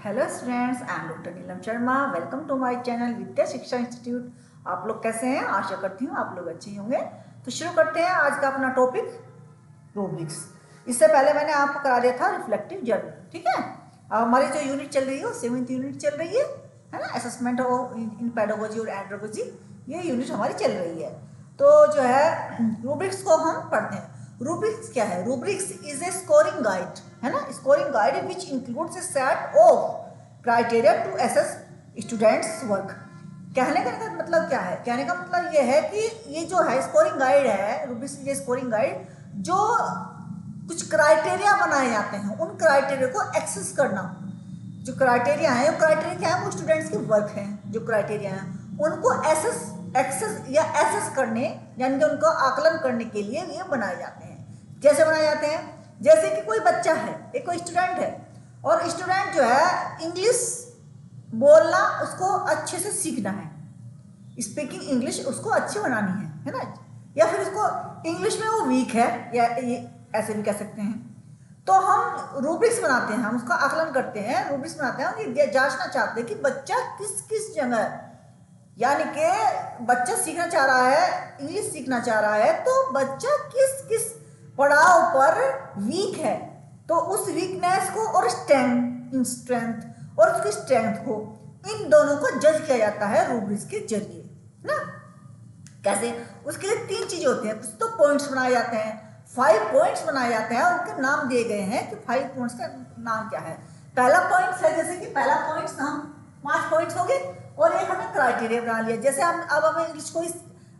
Hello students, I am doctor Neelam Sharma. Welcome to my channel Vidya Shiksha institute. आप लोग कैसे हैं? आशा करती हूँ आप लोग अच्छे ही होंगे। तो शुरू करते हैं आज का अपना टॉपिक, रूब्रिक्स। इससे पहले मैंने आपको करा दिया था रिफ्लेक्टिव जर्नी, ठीक है। अब हमारी जो यूनिट चल रही है वो 7th यूनिट चल रही है ना, असेसमेंट ऑफ इन पेडागोजी और एंड्रोगोजी, ये यूनिट हमारी चल रही है। तो जो है रूब्रिक्स को हम पढ़ते हैं। रूब्रिक्स क्या है? Rubrics is a scoring guide, है ना, scoring guide which includes a set of criteria to assess students work. कहने का मतलब क्या है? कहने का मतलब ये है कि ये जो है स्कोरिंग गाइड है, रूब्रिक्स ये स्कोरिंग गाइड, जो कुछ क्राइटेरिया बनाए जाते हैं, उन क्राइटेरिया को एक्सेस करना। जो क्राइटेरिया है, वो क्राइटेरिया क्या है? वो स्टूडेंट्स के वर्क हैं। जो क्राइटेरिया हैं उनको एक्सेस या एसेस करने, यानी कि उनको आकलन करने के लिए ये बनाए जाते हैं। कैसे बनाए जाते हैं? जैसे कि कोई बच्चा है, एक कोई स्टूडेंट है, और स्टूडेंट जो है इंग्लिश बोलना उसको अच्छे से सीखना है, स्पीकिंग इंग्लिश उसको अच्छी बनानी है ना, या फिर उसको इंग्लिश में वो वीक है, या ये ऐसे भी कह सकते हैं। तो हम रूब्रिक्स बनाते हैं, हम उसका आकलन करते हैं, रूब्रिक्स बनाते हैं, हम ये जांचना चाहते हैं कि बच्चा किस किस जगह, यानी कि बच्चा सीखना चाह रहा है, इंग्लिश सीखना चाह रहा है, तो बच्चा किस किस पड़ाव पर वीक है, तो उस वीकनेस को और स्ट्रेंथ और उसकी स्ट्रेंथ को, इन दोनों को जज किया जाता है रूब्रिक्स के जरिए ना। कैसे? उसके लिए 3 चीजें होती हैं। कुछ तो पॉइंट्स बनाए जाते हैं, 5 पॉइंट्स बनाए जाते हैं, और उनके नाम दिए गए हैं कि 5 पॉइंट्स का नाम क्या है। पहला पॉइंट है, जैसे कि पहला पॉइंट्स हम 5 पॉइंट्स हो गए, और एक हमने क्राइटेरिया बना लिया। जैसे हम अब हमें इंग्लिश को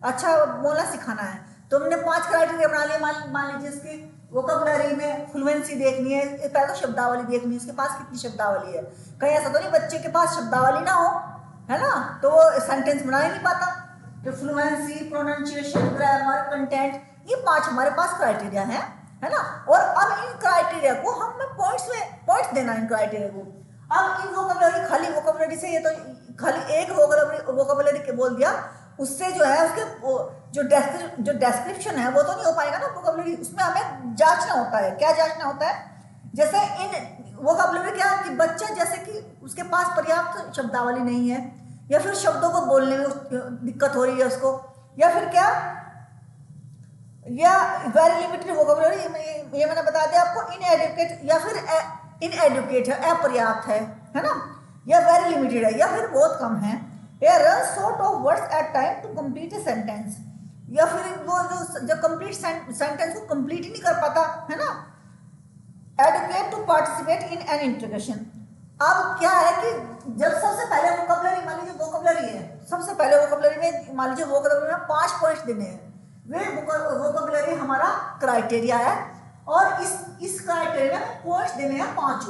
अच्छा बोलना सिखाना है, तो हमने 5 क्राइटेरिया बना लिए। मान लीजिए इसकी वोकैबुलरी में फ्लुएंसी देखनी है, पहले तो शब्दावली देखनी है, उसके पास कितनी शब्दावली है। कहीं ऐसा तो नहीं बच्चे के पास शब्दावली ना हो, है ना, तो वो सेंटेंस बना ही नहीं पाता। तो फ्लुएंसी, प्रोनाउंसिएशन, ग्रामर, कंटेंट, ये 5 हमारे पास क्राइटेरिया है ना। और अब इन क्राइटेरिया को हमें पॉइंट्स देना है इन क्राइटेरिया को। अब इन वोकैबुलरी, खाली वोकैबुलरी से, ये तो खाली एक वोकैबुलरी के बोल दिया, उससे जो है उसके जो डिस्क्रिप्शन है वो तो नहीं हो पाएगा ना वोकैबुलरी। उसमें हमें जांचना होता है। क्या जांचना होता है? जैसे इन वोकैबुलरी क्या कि बच्चा, जैसे कि उसके पास पर्याप्त शब्दावली नहीं है, या फिर शब्दों को बोलने में दिक्कत हो रही है उसको, या फिर क्या, या वेरी लिमिटेड वोकैबुलरी, ये मैंने बता दिया आपको, इनएडुकेट, या फिर इनएडुकेट है, अपर्याप्त है ना, या वेरी लिमिटेड है, या फिर बहुत कम है, या run short of words at time to complete a sentence, या फिर वो जो कंप्लीट सेंटेंस को कंप्लीट ही नहीं कर पाता, है ना। Adequate to participate in an interaction. अब क्या है कि जब सबसे पहले वोकैबुलरी, मान लीजिए वोकैबुलरी है, सबसे पहले वोकैबुलरी में मान लीजिए वोकैबुलरी में 5 पॉइंट्स देने हैं। वे वोकैबुलरी हमारा क्राइटेरिया है, और इस क्राइटेरिया में पॉइंट्स देने हैं 5,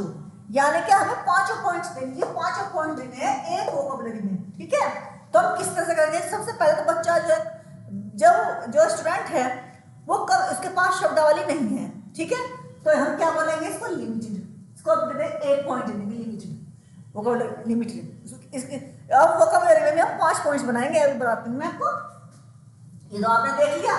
यानी कि हमें 5 पॉइंट्स देंगे, 5 पॉइंट देने हैं एक वोकैबुलरी में, ठीक है। तो हम किस तरह से करेंगे? सबसे पहले तो बच्चा जो स्टूडेंट है वो उसके पास शब्दावली नहीं है, ठीक है, तो हम क्या बोलेंगे? इसको लिमिटेड, इसको एक पॉइंट देंगे, लिमिटेड वोकैबुलरी, लिमिटेड। अब वोकैबुलरी में हम 5 पॉइंट्स बनाएंगे, अभी बताती हूँ मैं आपको। ये तो आपने देख लिया,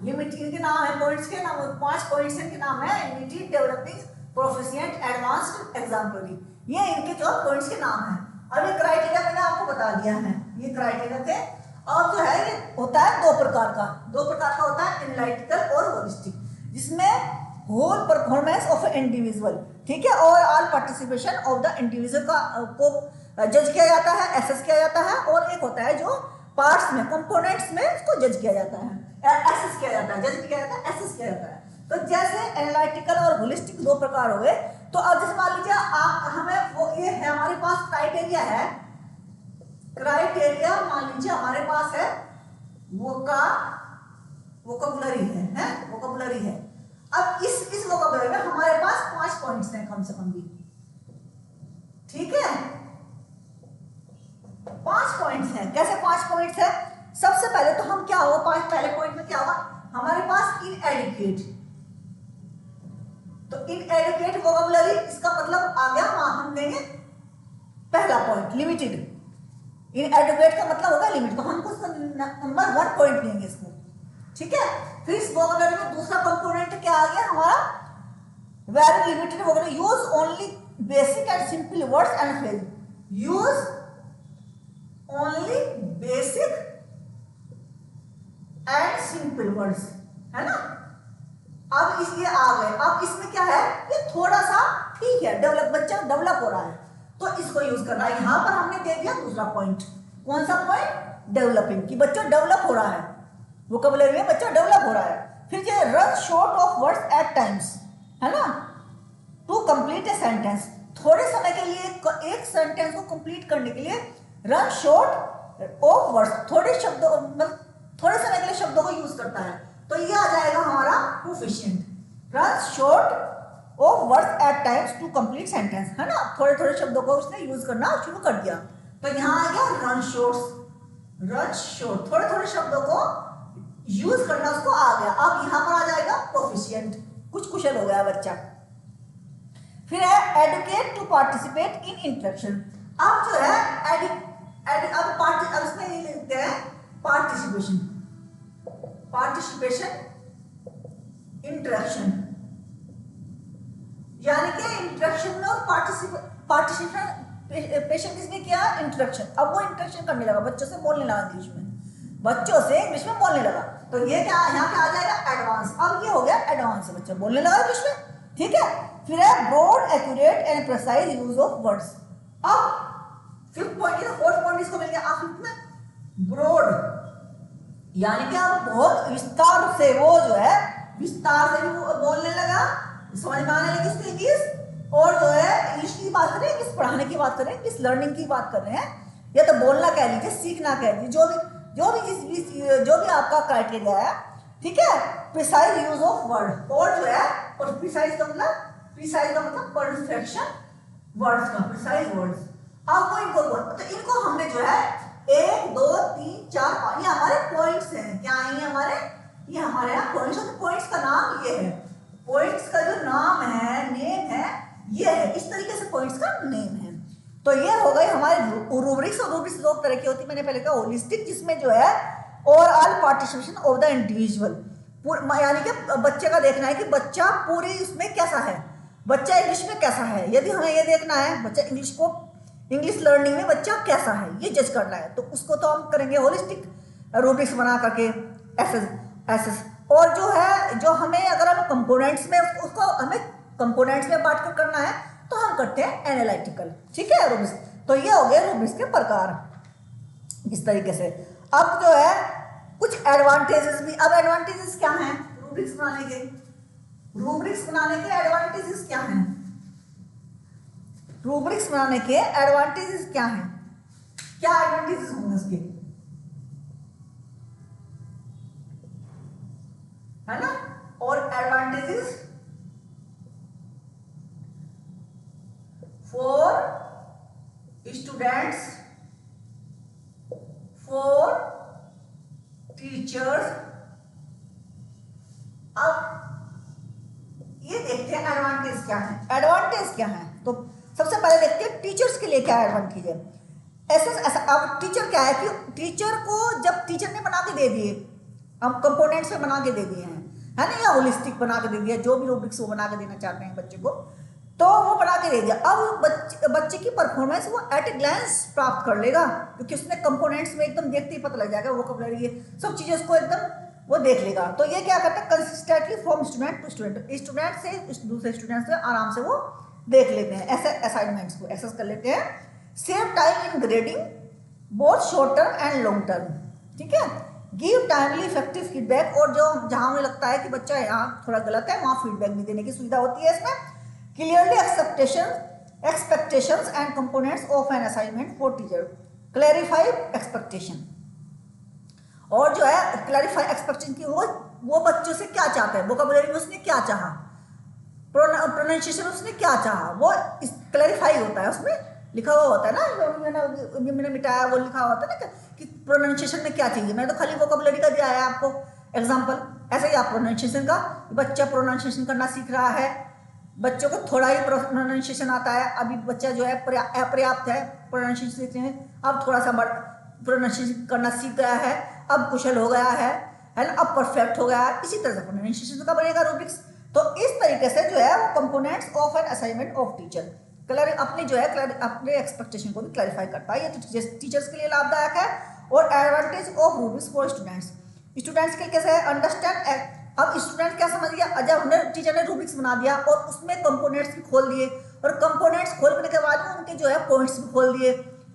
लिमिटेड के नाम है, पॉइंट्स के नाम, 5 पॉइंट्स के नाम है limited, developing, proficient, advanced, exemplary. ये इनके जो पॉइंट्स के नाम हैं। अब ये क्राइटेरिया मैंने आपको बता दिया है, ये क्राइटेरिया थे। अब जो है ये होता है 2 प्रकार का होता है, एनालिटिकल और होलिस्टिक, जिसमें होल परफॉर्मेंस ऑफ इंडिविजुअल, ठीक है, और all participation of the individual को जज किया जाता है, एसेस किया जाता है। और एक होता है जो पार्ट्स में, कंपोनेंट्स में उसको जज किया जाता है, एसेस किया जाता है, जज किया जाता है, एसेस किया जाता है। तो जैसे एनालिटिकल और होलिस्टिक 2 प्रकार हो गए। तो अब जैसे मान लीजिए आप हमें वो ये है, हमारे पास क्राइटेरिया है, क्राइटेरिया मान लीजिए हमारे पास है वोकैबुलरी है वोकैबुलरी है। अब इस वोकैबुलरी में हमारे पास 5 पॉइंट्स हैं कम से कम भी, ठीक है, 5 पॉइंट्स हैं। कैसे 5 पॉइंट्स है? सबसे पहले तो हम क्या होगा, 5 पहले पॉइंट में क्या होगा हमारे पास? इनएडुकेट। तो इनएडुकेट वोकैबुलरी, इसका मतलब आ गया, हम देंगे पहला पॉइंट लिमिटेड। इनएडुकेट का मतलब होगा लिमिट, तो हमको नंबर 1 पॉइंट देंगे इसको, ठीक है। फिर इस वोकैबुलरी में दूसरा कंपोनेंट क्या आ गया हमारा? Very limited vocabulary, use only basic and simple words and phrase, use only basic and simple words, है ना। अब इस ये आ गए, अब इसमें क्या है, ये थोड़ा सा ठीक है, डेवलप, बच्चा डेवलप हो रहा है तो इसको यूज करना है। यहां पर हमने दे दिया दूसरा पॉइंट, कौन सा पॉइंट, डेवलपिंग, कि बच्चा डेवलप हो रहा है, वोकैबुलरी में बच्चा डेवलप हो रहा है। फिर ये run short of words at times, है ना, टू कंप्लीट ए सेंटेंस, थोड़े समय के लिए एक सेंटेंस को कंप्लीट करने के लिए रन शॉर्ट ऑफ वर्ड्स, थोड़े शब्दों, मतलब थोड़े समय के लिए शब्दों को यूज करता है, तो ये आ जाएगा हमारा proficient, run short of words at times to complete sentence, है ना, थोड़े थोड़े शब्दों को उसने यूज करना शुरू कर दिया, तो यहाँ आ गया रन शॉर्ट, थोड़े थोड़े शब्दों को यूज करना उसको आ गया। अब यहाँ पर आ जाएगा प्रोफिशिएंट, कुछ कुशल हो गया बच्चा। फिर है adequate to participate in interaction, अब जो है अब इसमें ये लिखते हैं पार्टिसिपेशन इंटरेक्शन, यानी कि इंटरेक्शन में और पार्टिसिपेशन किसने किया, इंटरेक्शन। अब वो इंटरेक्शन करने लगा, बच्चों से बोलने लगा इंग्लिश में, बच्चों से इंग्लिश में बोलने लगा, तो ये क्या यहाँ पे आ जाएगा एडवांस। अब ये हो गया एडवांस, बच्चा बोलने लगा इंग्लिश में, ठीक है। फिर है broad accurate and precise use of words. अब फिफ्थ पॉइंट, फोर्थ पॉइंट इसको मिल गया आखिर में, ब्रॉड, यानी कि अब बहुत विस्तार से, वो जो है विस्तार से भी बोलने लगा, समझ में आने लगी इसकी इंग्लिश, और जो है इंग्लिश की बात करें, इंग्लिश पढ़ाने की बात करें, इंग्लिश लर्निंग की बात कर रहे हैं, या तो बोलना कह लीजिए, सीखना कह लीजिए, जो भी आपका क्राइटेरिया है, ठीक है। प्रिसाइज यूज ऑफ वर्ड, और जो है, और प्रिसाइज का मतलब परफेक्शन वर्ड्स का, प्रिसाइज वर्ड्स। अब वो इनको हमने जो है 1 2 3 4 5, ये हमारे पॉइंट्स हैं, क्या है ये हमारे यहाँ पॉइंट्स, और पॉइंट्स का नाम ये है, पॉइंट्स का जो नाम है, नेम है, ये है, इस तरीके से पॉइंट्स का नेम है। तो ये हो गई हमारे रूब्रिक्स, और रूब्रिक्स दो तरह की होती है, मैंने पहले कहा होलिस्टिक, जिसमें जो है overall participation of the individual, यानी कि बच्चे का देखना है कि बच्चा पूरी इसमें कैसा है, बच्चा इंग्लिश में कैसा है, यदि हमें ये देखना है बच्चा इंग्लिश लर्निंग में बच्चा कैसा है, ये जज करना है, तो उसको तो हम करेंगे होलिस्टिक रूब्रिक्स बना करके, एसएस। और जो है, जो हमें अगर हमें कंपोनेंट्स में उसको हमें कंपोनेंट्स में बांट कर करना है, तो हम करते हैं एनालिटिकल, ठीक है, रूब्रिक्स। तो ये हो गए रूब्रिक्स के प्रकार इस तरीके से। अब जो है कुछ एडवांटेजेस भी, अब एडवांटेजेस क्या हैं रूब्रिक्स बनाने के, एडवांटेजेस क्या हैं, रूब्रिक्स बनाने के एडवांटेजेस क्या हैं, क्या एडवांटेजेस होंगे उसके, है ना। और advantages for students, for teachers. अब ये देखते हैं एडवांटेज क्या है, तो सबसे पहले देखते हैं टीचर्स के लिए क्या एडवांटेज है। ऐसा अब टीचर क्या है कि टीचर को जब टीचर ने बना के दे दिए, हम कंपोनेंट्स में बना के दे दिए हैं, है ना, या होलिस्टिक बना के दे दिया, जो भी रूब्रिक्स वो बना के देना चाहते हैं बच्चे को, तो वो बना के दे दिया। अब बच्चे की परफॉर्मेंस वो एट ए ग्लैंस प्राप्त कर लेगा, क्योंकि उसने कंपोनेंट्स में एकदम देखते ही पता लग जाएगा, वोकैबुलरी ये सब चीज़ें उसको एकदम वो देख लेगा। तो ये क्या करता है, consistently from student to student से दूसरे स्टूडेंट से आराम से वो देख लेते हैं, ऐसे असाइनमेंट्स को एक्सेस कर लेते हैं। Save time in grading both short term and long term, ठीक है। गिव टाइमली इफेक्टिव फीडबैक, और जो जहां हमें लगता है कि बच्चा यहाँ थोड़ा गलत है, वहाँ फीडबैक भी देने की सुविधा होती है इसमें। Clearly expectations and components of an assignment for teacher, clarify expectation, और जो है क्लैरिफाई एक्सपेक्टेशन की वो बच्चों से क्या चाहता है, वोकैबुलरी में उसने क्या चाहा, प्रोनाउंसिएशन उसने क्या चाहा, वो क्लैरिफाई होता है, उसमें लिखा हुआ होता है ना, मैंने मिटाया वो लिखा हुआ होता है ना कि प्रोनाउंसिएशन में क्या चाहिए। मैंने तो खाली वोकैबुलरी का दिया है आपको एग्जांपल, ऐसे ही आप प्रोनाउंसिएशन का, बच्चा प्रोनाउंसिएशन करना सीख रहा है, बच्चों को थोड़ा ही प्रोनाउंसिएशन आता है, अभी बच्चा जो है अपर्याप्त है प्रोनाउंसिएशन सीखने में, अब थोड़ा सा प्रोनाउंसिएशन करना सीख गया है, अब कुशल हो गया है ना, अब परफेक्ट हो गया है। इसी तरह से प्रोनाउंसिएशन का बनेगा रूब्रिक्स। तो इस तरीके से जो है वो components of an assignment of teacher, अपनी जो है अपने एक्सपेक्टेशन को भी क्लैरिफाई करता है। ये तो टीचर्स के लिए लाभदायक है। और advantage of rubrics for students, students के लिए कैसे है, अंडरस्टैंड। अब स्टूडेंट क्या समझ गया, जब हमने टीचर ने रूब्रिक्स बना दिया और उसमें कंपोनेंट्स भी खोल दिए, और कंपोनेंट्स खोलने के बाद उनके जो है पॉइंट्स भी खोल दिए,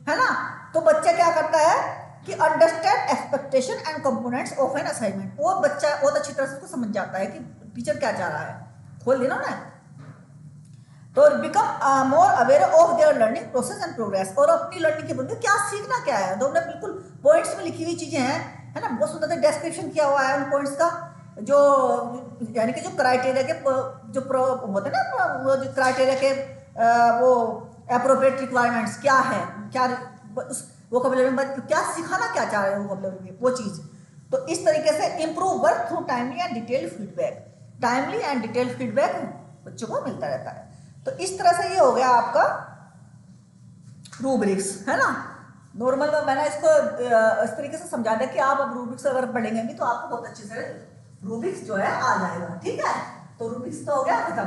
है ना, तो बच्चा क्या करता है कि understand expectation and components of an assignment. वो बच्चा बहुत अच्छी तरह से उसको समझ जाता है कि टीचर क्या चाह रहा है, खोल दिया ना। तो become more aware of their learning process and progress, और अपनी लर्निंग के बंदे क्या सीखना क्या है, तो उन्हें बिल्कुल पॉइंट्स में लिखी हुई चीजें हैं, है ना, बहुत सुंदर डिस्क्रिप्शन किया हुआ है उन पॉइंट्स का, जो यानी कि जो क्राइटेरिया के जो होते हैं ना, वो जो क्राइटेरिया के वो एप्रोप्रिएट रिक्वायरमेंट्स क्या है, क्या उस वोकैबुलरी में क्या सिखाना क्या चाह रहे हैं वोकैबुलरी में वो चीज़। तो इस तरीके से improve work through timely and detailed feedback, timely and detailed feedback बच्चों को मिलता रहता है। तो इस तरह से ये हो गया आपका रूब्रिक्स, है ना। नॉर्मल में मैंने इसको इस तरीके से समझा दिया कि आप अब रूब्रिक्स अगर पढ़ेंगे भी तो आपको बहुत अच्छे से रूब्रिक्स जो है आ जाएगा, ठीक है। तो रूब्रिक्स तो हो गया खत्म।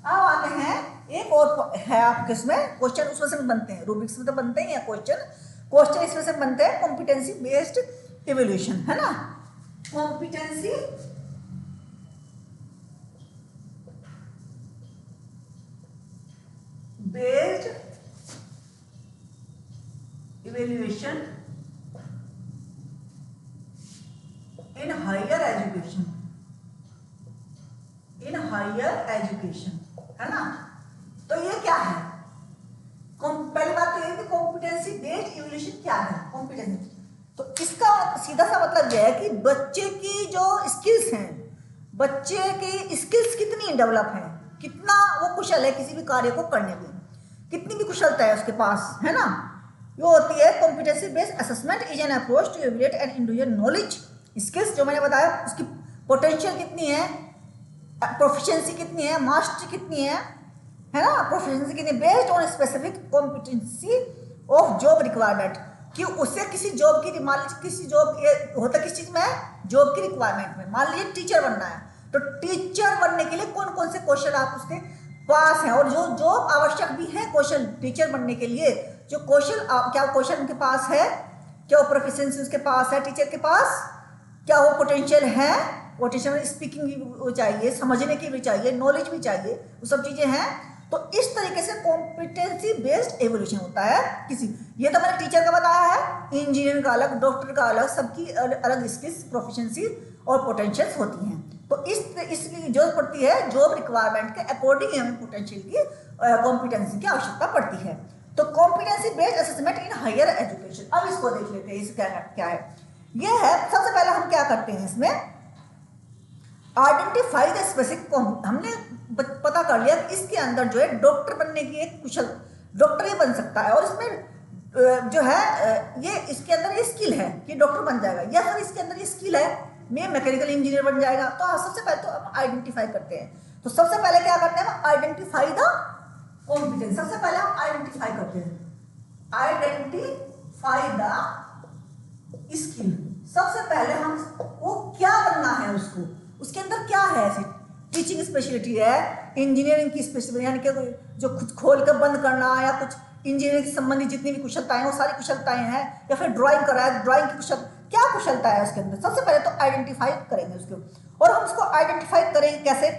अब आते हैं एक और है आपके इसमें क्वेश्चन, उसमें से बनते हैं, रूब्रिक्स में तो बनते ही हैं क्वेश्चन इसमें से बनते हैं कॉम्पिटेंसी बेस्ड इवैल्यूएशन, है ना। Competency based evaluation in higher education, है ना। तो ये क्या है, पहली बात तो ये कि कॉम्पिटेंसी बेस्ड इवैल्यूएशन क्या है, कॉम्पिटेंसी। तो इसका सीधा सा मतलब यह है कि बच्चे की जो स्किल्स हैं, बच्चे की स्किल्स कितनी डेवलप है, कितना वो कुशल है किसी भी कार्य को करने में, कितनी भी कुशलता है उसके पास, है ना। ये होती है competency based assessment is an approach to evaluate an individual knowledge skills, जो मैंने बताया उसकी पोटेंशियल कितनी है, प्रोफिशिएंसी कितनी है, मास्टरी कितनी है ना, प्रोफिशिएंसी कितनी, based on specific competency of job requirement, कि उससे किसी जॉब की, मान लीजिए किसी जॉब ये होता किस चीज में है, जॉब की रिक्वायरमेंट में। मान लीजिए टीचर बनना है, तो टीचर बनने के लिए कौन कौन से क्वेश्चन आप उसके पास हैं, और जो जॉब आवश्यक भी है क्वेश्चन टीचर बनने के लिए, जो क्वेश्चन क्या क्वेश्चन उनके पास है, क्या वो प्रोफिशिएंसी उसके पास है टीचर के पास, क्या वो पोटेंशियल है, पोटेंशियल स्पीकिंग भी चाहिए, समझने की भी चाहिए, नॉलेज भी चाहिए, वो सब चीजें हैं। तो इस तरीके से कॉम्पिटेंसी बेस्ड एवोल्यूशन होता है किसी, ये तो मैंने टीचर का बताया है, इंजीनियर का अलग, डॉक्टर का अलग, सबकी अलग स्किल्स, प्रोफिशिएंसी और पोटेंशियल्स होती हैं। तो इसकी जरूरत पड़ती है जॉब रिक्वायरमेंट के अकॉर्डिंग हमें पोटेंशियल की कॉम्पिटेंसी की आवश्यकता पड़ती है। तो competency based assessment in higher education, अब इसको देख लेते हैं, इसका क्या है। ये है, सबसे पहले हम क्या करते हैं इसमें, आइडेंटिफाई द स्पेसिफिक, हमने पता कर लिया कि इसके अंदर जो है डॉक्टर बनने की एक कुशल, डॉक्टर ही बन सकता है, और इसमें जो है ये इसके अंदर ये स्किल है कि डॉक्टर बन जाएगा, या फिर इसके अंदर ये स्किल है मैं मैकेनिकल इंजीनियर बन जाएगा। तो सबसे पहले तो हम आइडेंटिफाई करते हैं। तो सबसे पहले क्या करते हैं, हम आइडेंटिफाई द कॉम्पिटेंस, सबसे पहले हम आइडेंटिफाई करते हैं, आइडेंटिफाई द स्किल। सबसे पहले हम वो क्या बनना है उसको, उसके अंदर क्या है, ऐसी टीचिंग स्पेशलिटी है, इंजीनियरिंग की स्पेशलिटी, यानी कि जो खुद खोल कर बंद करना, या कुछ इंजीनियरिंग से संबंधित जितनी भी कुशलताएं, वो सारी कुशलताएं हैं, या फिर ड्राइंग कर रहा है, ड्राइंग की क्या कुशलता है उसके अंदर। सबसे पहले तो आइडेंटिफाई करेंगे उसको, और हम उसको आइडेंटिफाई करेंगे कैसे,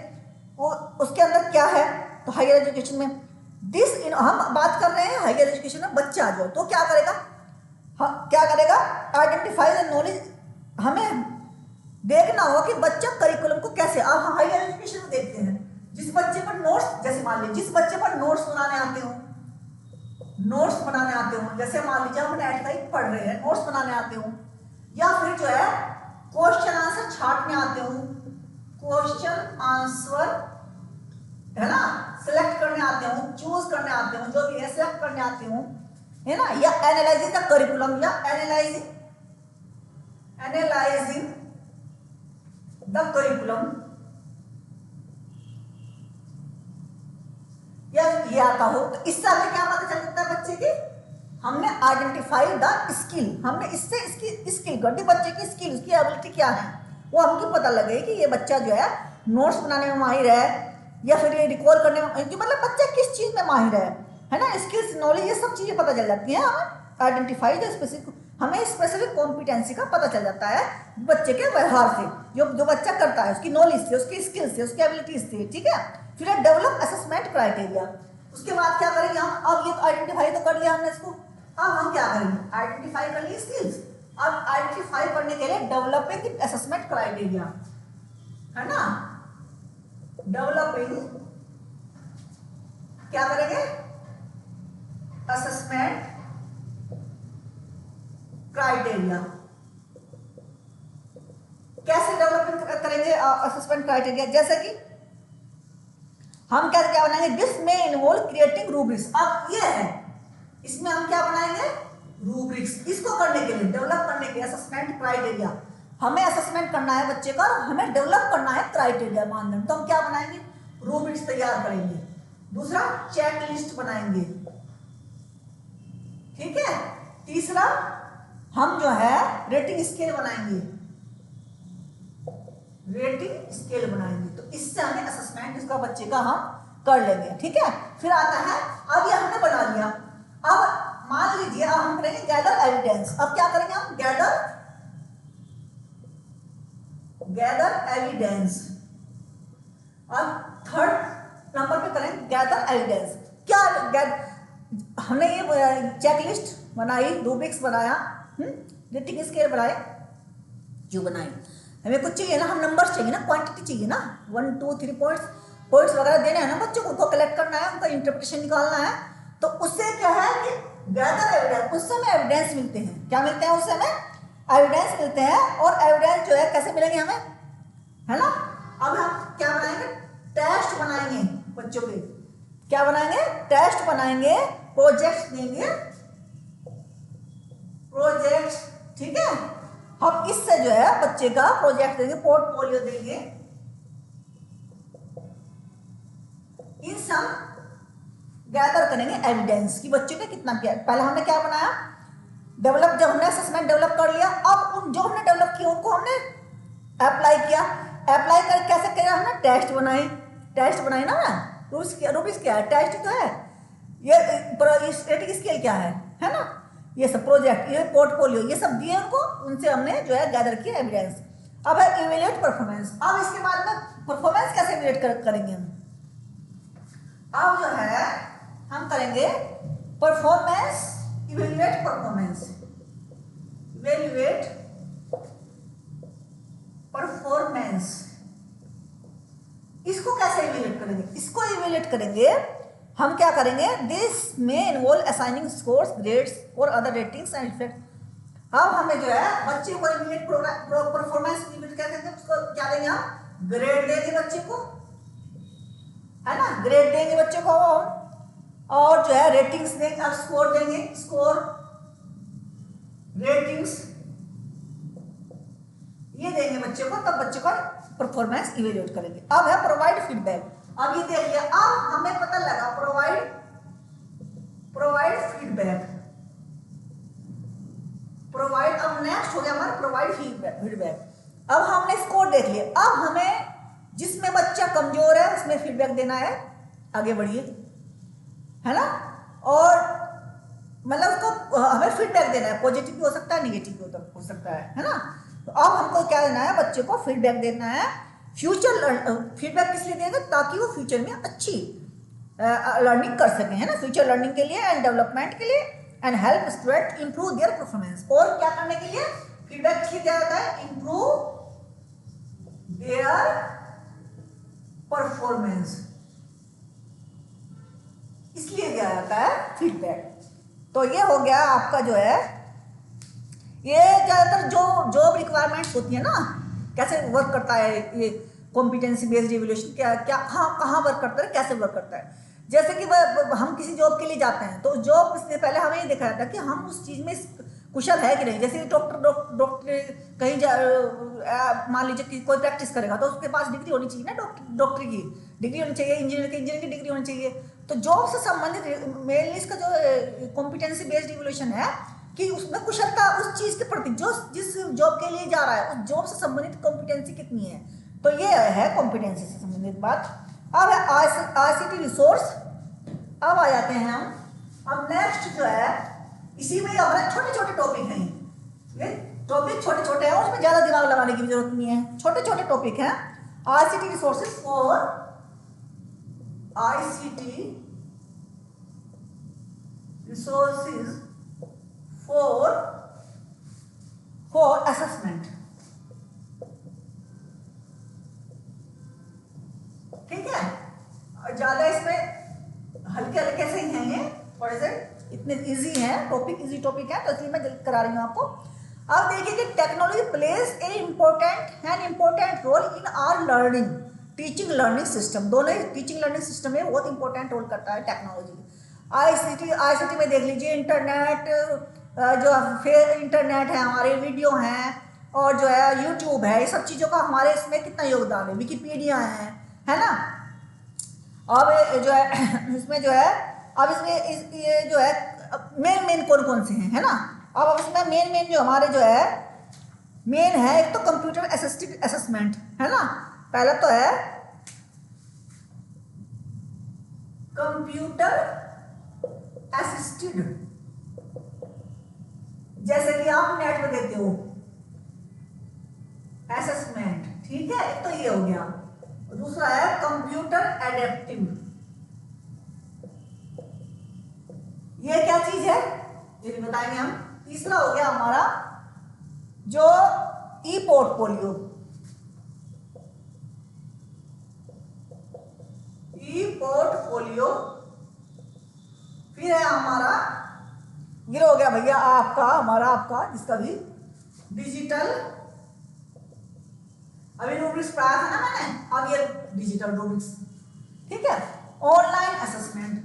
वो उसके अंदर क्या है। तो हायर एजुकेशन में हम बात कर रहे हैं हायर एजुकेशन में बच्चा जो, तो क्या करेगा, क्या करेगा, आइडेंटिफाई द नॉलेज। हमें देखना होगा कि बच्चा करिकुलम को कैसे, अब हम हायर एजुकेशन में देखते हैं, जिस बच्चे पर नोट्स, जैसे मान लीजिए जिस बच्चे पर नोट्स बनाने आते हो, जैसे मान लीजिए हम 9th पढ़ रहे हैं, नोट्स बनाने आते हो, या फिर जो है क्वेश्चन आंसर छांटने आते हो, क्वेश्चन आंसर है ना सिलेक्ट करने आते हो, चूज करने आते हो, जो भी है सिलेक्ट करने आते हो, है ना, या एनालाइजिंग द करिकुलम, या एनालाइजिंग द करिकुलम, या ये आता हो। तो इससे हमें क्या पता चल सकता है बच्चे की, हमने आइडेंटिफाई द स्किल, हमने इससे इसकी स्किल गढ़ी, बच्चे की स्किल, उसकी एबिलिटी क्या है, वो हमको पता लगे कि ये बच्चा जो है नोट्स बनाने में माहिर है, या फिर ये रिकॉल करने में, मतलब बच्चा किस चीज में माहिर है है ना, स्किल्स, नॉलेज, ये सब चीज़ें पता चल जाती हैं हमें। आइडेंटिफाई द स्पेसिफिक, हमें स्पेसिफिक कॉम्पिटेंसी का पता चल जाता है बच्चे के व्यवहार से, जो बच्चा करता है, उसकी नॉलेज से, उसकी स्किल्स से, उसकी एबिलिटीज से, ठीक है। फिर डेवलप असेसमेंट क्राइटेरिया, उसके बाद क्या करेंगे हम, अब ये तो आइडेंटिफाई तो कर लिया हमने इसको, अब हम क्या करेंगे, आइडेंटिफाई कर लिए स्किल्स, अब आइडेंटिफाई करने के लिए डेवलपिंग असेसमेंट क्राइटेरिया, है ना, डेवलपिंग क्या करेंगे, असेसमेंट क्राइटेरिया। कैसे डेवलपमेंट करेंगे असेसमेंट क्राइटेरिया, जैसे कि हम क्या क्या बनाएंगे, दिस में इन्वॉल्व क्रिएटिंग रूब्रिक्स। अब ये है, इसमें हम क्या बनाएंगे, रूब्रिक्स। इसको करने के लिए, डेवलप करने के लिए असेसमेंट क्राइटेरिया, हमें असेसमेंट करना है बच्चे का, हमें डेवलप करना है क्राइटेरिया, मानदंड। तो हम क्या बनाएंगे, रूब्रिक्स तैयार करेंगे। दूसरा, चेक लिस्ट बनाएंगे, ठीक है। तीसरा, हम जो है रेटिंग स्केल बनाएंगे, रेटिंग स्केल बनाएंगे। तो इससे हमें असेसमेंट इसका बच्चे का हम कर लेंगे, ठीक है। फिर आता है, अब ये हमने बना लिया, अब मान लीजिए अब हम करेंगे गैदर एविडेंस। अब क्या करेंगे हम, गैदर एविडेंस। अब थर्ड नंबर पे करेंगे गैदर एविडेंस। क्या हमने ये चेकलिस्ट बनाई, रूब्रिक्स बनाया, रेटिंग स्केल बनाए, जो बनाई, हमें कुछ चाहिए ना, हम नंबर्स चाहिए ना, क्वांटिटी चाहिए ना, 1 2 3 पॉइंट्स वगैरह देने हैं ना बच्चों को, उनको कलेक्ट करना है, उनका इंटरप्रिटेशन निकालना है। तो उससे क्या है कि गैदर एविडेंस, उससे हमें एविडेंस मिलते हैं। क्या मिलते हैं, उससे हमें एविडेंस मिलते हैं। और एविडेंस जो है कैसे मिलेंगे हमें, है ना। अब हम क्या बनाएंगे, टेस्ट बनाएंगे बच्चों के, क्या बनाएंगे, टेस्ट बनाएंगे, प्रोजेक्ट देंगे, प्रोजेक्ट, ठीक है। हम इससे जो है बच्चे का प्रोजेक्ट देंगे, पोर्टफोलियो देंगे, इन सब गैदर करेंगे एविडेंस कि बच्चे ने कितना किया। पहले हमने क्या बनाया, डेवलप, जब हमने असेसमेंट डेवलप कर लिया, अब उन जो हमने डेवलप किया उनको हमने अप्लाई किया। अप्लाई कर कैसे किया, हमने टेस्ट बनाए ना, रूब्रिक्स क्या है, टेस्ट तो है, ये रेटिंग स्केल क्या है ना, ये सब प्रोजेक्ट, ये पोर्टफोलियो, ये सब दिए उनको, उनसे हमने जो है गैदर किया एविडेंस। अब है इवेल्युएट परफॉर्मेंस। अब इसके बाद में परफॉर्मेंस कैसे इवेल्युएट करेंगे हम, अब जो है हम करेंगे performance, evaluate performance, evaluate performance. इसको कैसे इवेल्युएट करेंगे, इसको इवेल्युएट करेंगे हम, क्या करेंगे, दिस में इन्वॉल्व असाइनिंग स्कोर्स, ग्रेड्स और अदर रेटिंग्स एंड इफेक्ट। अब हमें जो है बच्चे को इवेल्युएट परफॉर्मेंस इवेल्युएट क्या करेंगे, उसको क्या देंगे हम, ग्रेड देंगे बच्चे को, है ना, ग्रेड देंगे बच्चे को हम, और जो है रेटिंग्स देंगे, अब स्कोर देंगे, स्कोर, रेटिंग्स, ये देंगे बच्चे को, तब बच्चे का परफॉर्मेंस इवेल्युएट करेंगे। अब है प्रोवाइड फीडबैक। अब ये देख लिया, अब हमें पता लगा प्रोवाइड फीडबैक, प्रोवाइड, अब नेक्स्ट हो गया हमारा प्रोवाइड फीडबैक। अब हमने स्कोर देख लिया, अब हमें जिसमें बच्चा कमजोर है उसमें फीडबैक देना है, आगे बढ़िए, है ना। और मतलब उसको हमें फीडबैक देना है, पॉजिटिव भी हो सकता है, निगेटिव भी हो सकता है ना। तो अब हमको क्या देना है, बच्चे को फीडबैक देना है। फ्यूचर फीडबैक किस लिए देंगे, ताकि वो फ्यूचर में अच्छी लर्निंग कर सकें, है ना, फ्यूचर लर्निंग के लिए एंड डेवलपमेंट के लिए, and help student improve their performance. और क्या करने के लिए फीडबैक किस लिए दिया जाता है, इंप्रूव देयर परफॉर्मेंस, इसलिए दिया जाता है फीडबैक। तो ये हो गया आपका जो है, ये ज़्यादातर जो जॉब रिक्वायरमेंट्स होती है ना, कैसे वर्क करता है ये कॉम्पिटेंसी बेस्ड इवैल्यूएशन, क्या क्या कहाँ वर्क करता है, कैसे वर्क करता है। जैसे कि हम किसी जॉब के लिए जाते हैं, तो जॉब से पहले हमें ये देखा जाता है कि हम उस चीज़ में कुशल है कि नहीं। जैसे डॉक्टर कहीं मान लीजिए कि कोई प्रैक्टिस करेगा, तो उसके पास डिग्री होनी चाहिए ना, डॉक्टरी की डिग्री होनी चाहिए, इंजीनियरिंग की डिग्री होनी चाहिए। तो जॉब से संबंधित मेनली इसका जो कॉम्पिटेंसी बेस्ड इवैल्यूएशन है कि उसमें कुशलता, उस चीज़ के प्रति जो जिस जॉब के लिए जा रहा है, उस जॉब से संबंधित कॉम्पिटेंसी कितनी है। तो ये है कॉम्पिटेंसी से संबंधित बात। अब है आईसीटी रिसोर्स। अब आ जाते हैं हम अब नेक्स्ट जो है, इसी में हमारे छोटे छोटे टॉपिक हैं, ये टॉपिक छोटे छोटे हैं, उसमें ज़्यादा दिमाग लगाने की जरूरत नहीं है, छोटे छोटे टॉपिक हैं। ICT resources for assessment. ठीक है, और ज़्यादा इसमें हल्के हल्के से ही हैं ये, थोड़े से इतने इजी हैं, टॉपिक इजी टॉपिक है, तो इसलिए मैं जल्दी करा रही हूँ आपको। अब देखिए कि technology plays an important role in our learning, teaching learning system, दोनों ही टीचिंग लर्निंग सिस्टम में बहुत इंपॉर्टेंट रोल करता है टेक्नोलॉजी। ICT में देख लीजिए, इंटरनेट जो फिर इंटरनेट है, हमारे वीडियो हैं, और जो है यूट्यूब है, ये सब चीज़ों का हमारे इसमें कितना योगदान है, विकिपीडिया है ना। अब जो है इसमें जो है, अब इसमें ये जो है मेन कौन से हैं, है ना। अब इसमें मेन जो हमारे जो है मेन है, एक तो कंप्यूटर असिस्टेड असेसमेंट है ना। पहला तो है कंप्यूटर असिस्टेड, जैसे कि आप नेट में देते हो असेसमेंट, ठीक है, एक तो ये हो गया। दूसरा है कंप्यूटर एडेप्टिव, ये क्या चीज है ये भी बताएंगे हम। तीसरा हो गया हमारा जो ई पोर्टफोलियो, फिर है हमारा, ये हो गया भैया आपका जिसका भी डिजिटल, अभी रूब्रिक्स पढ़ाया था ना मैंने, अब ये डिजिटल रूब्रिक्स, ठीक है। ऑनलाइन असेसमेंट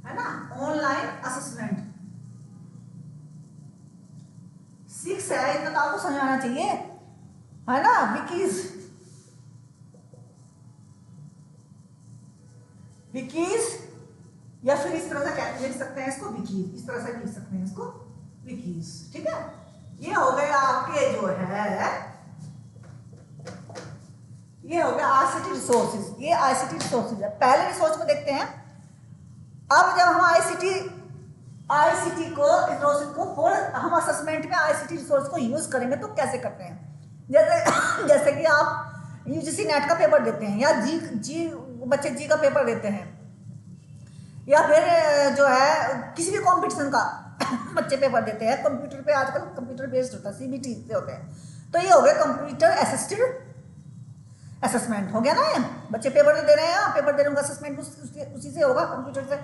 है ना, ऑनलाइन असेसमेंट 6 है, इतना तो आपको समझ आना चाहिए, है ना। विकीज या फिर इस तरह से लिख सकते हैं इसको विकीज, इस तरह से लिख सकते हैं इसको विकीज, ठीक है। ये हो गया आपके जो है, ये हो गया ICT रिसोर्सेज, ये ICT रिसोर्सेज है। पहले रिसोर्स को देखते हैं। अब जब हम ICT को रिसोर्स को फॉर हम असेसमेंट में ICT रिसोर्स को यूज करेंगे तो कैसे करते हैं, जैसे कि आप UGC नेट का पेपर देते हैं, या बच्चे जी का पेपर देते हैं, या फिर जो है किसी भी कंपटीशन का बच्चे पेपर देते हैं, कंप्यूटर पे आजकल कंप्यूटर बेस्ड होता है, CBT से होते हैं, तो ये हो गया कंप्यूटर असिस्टेड असेसमेंट हो गया ना। ये बच्चे पेपर दे रहे हैं, पेपर दे रहे हैं, असेसमेंट उसी से होगा, कंप्यूटर से।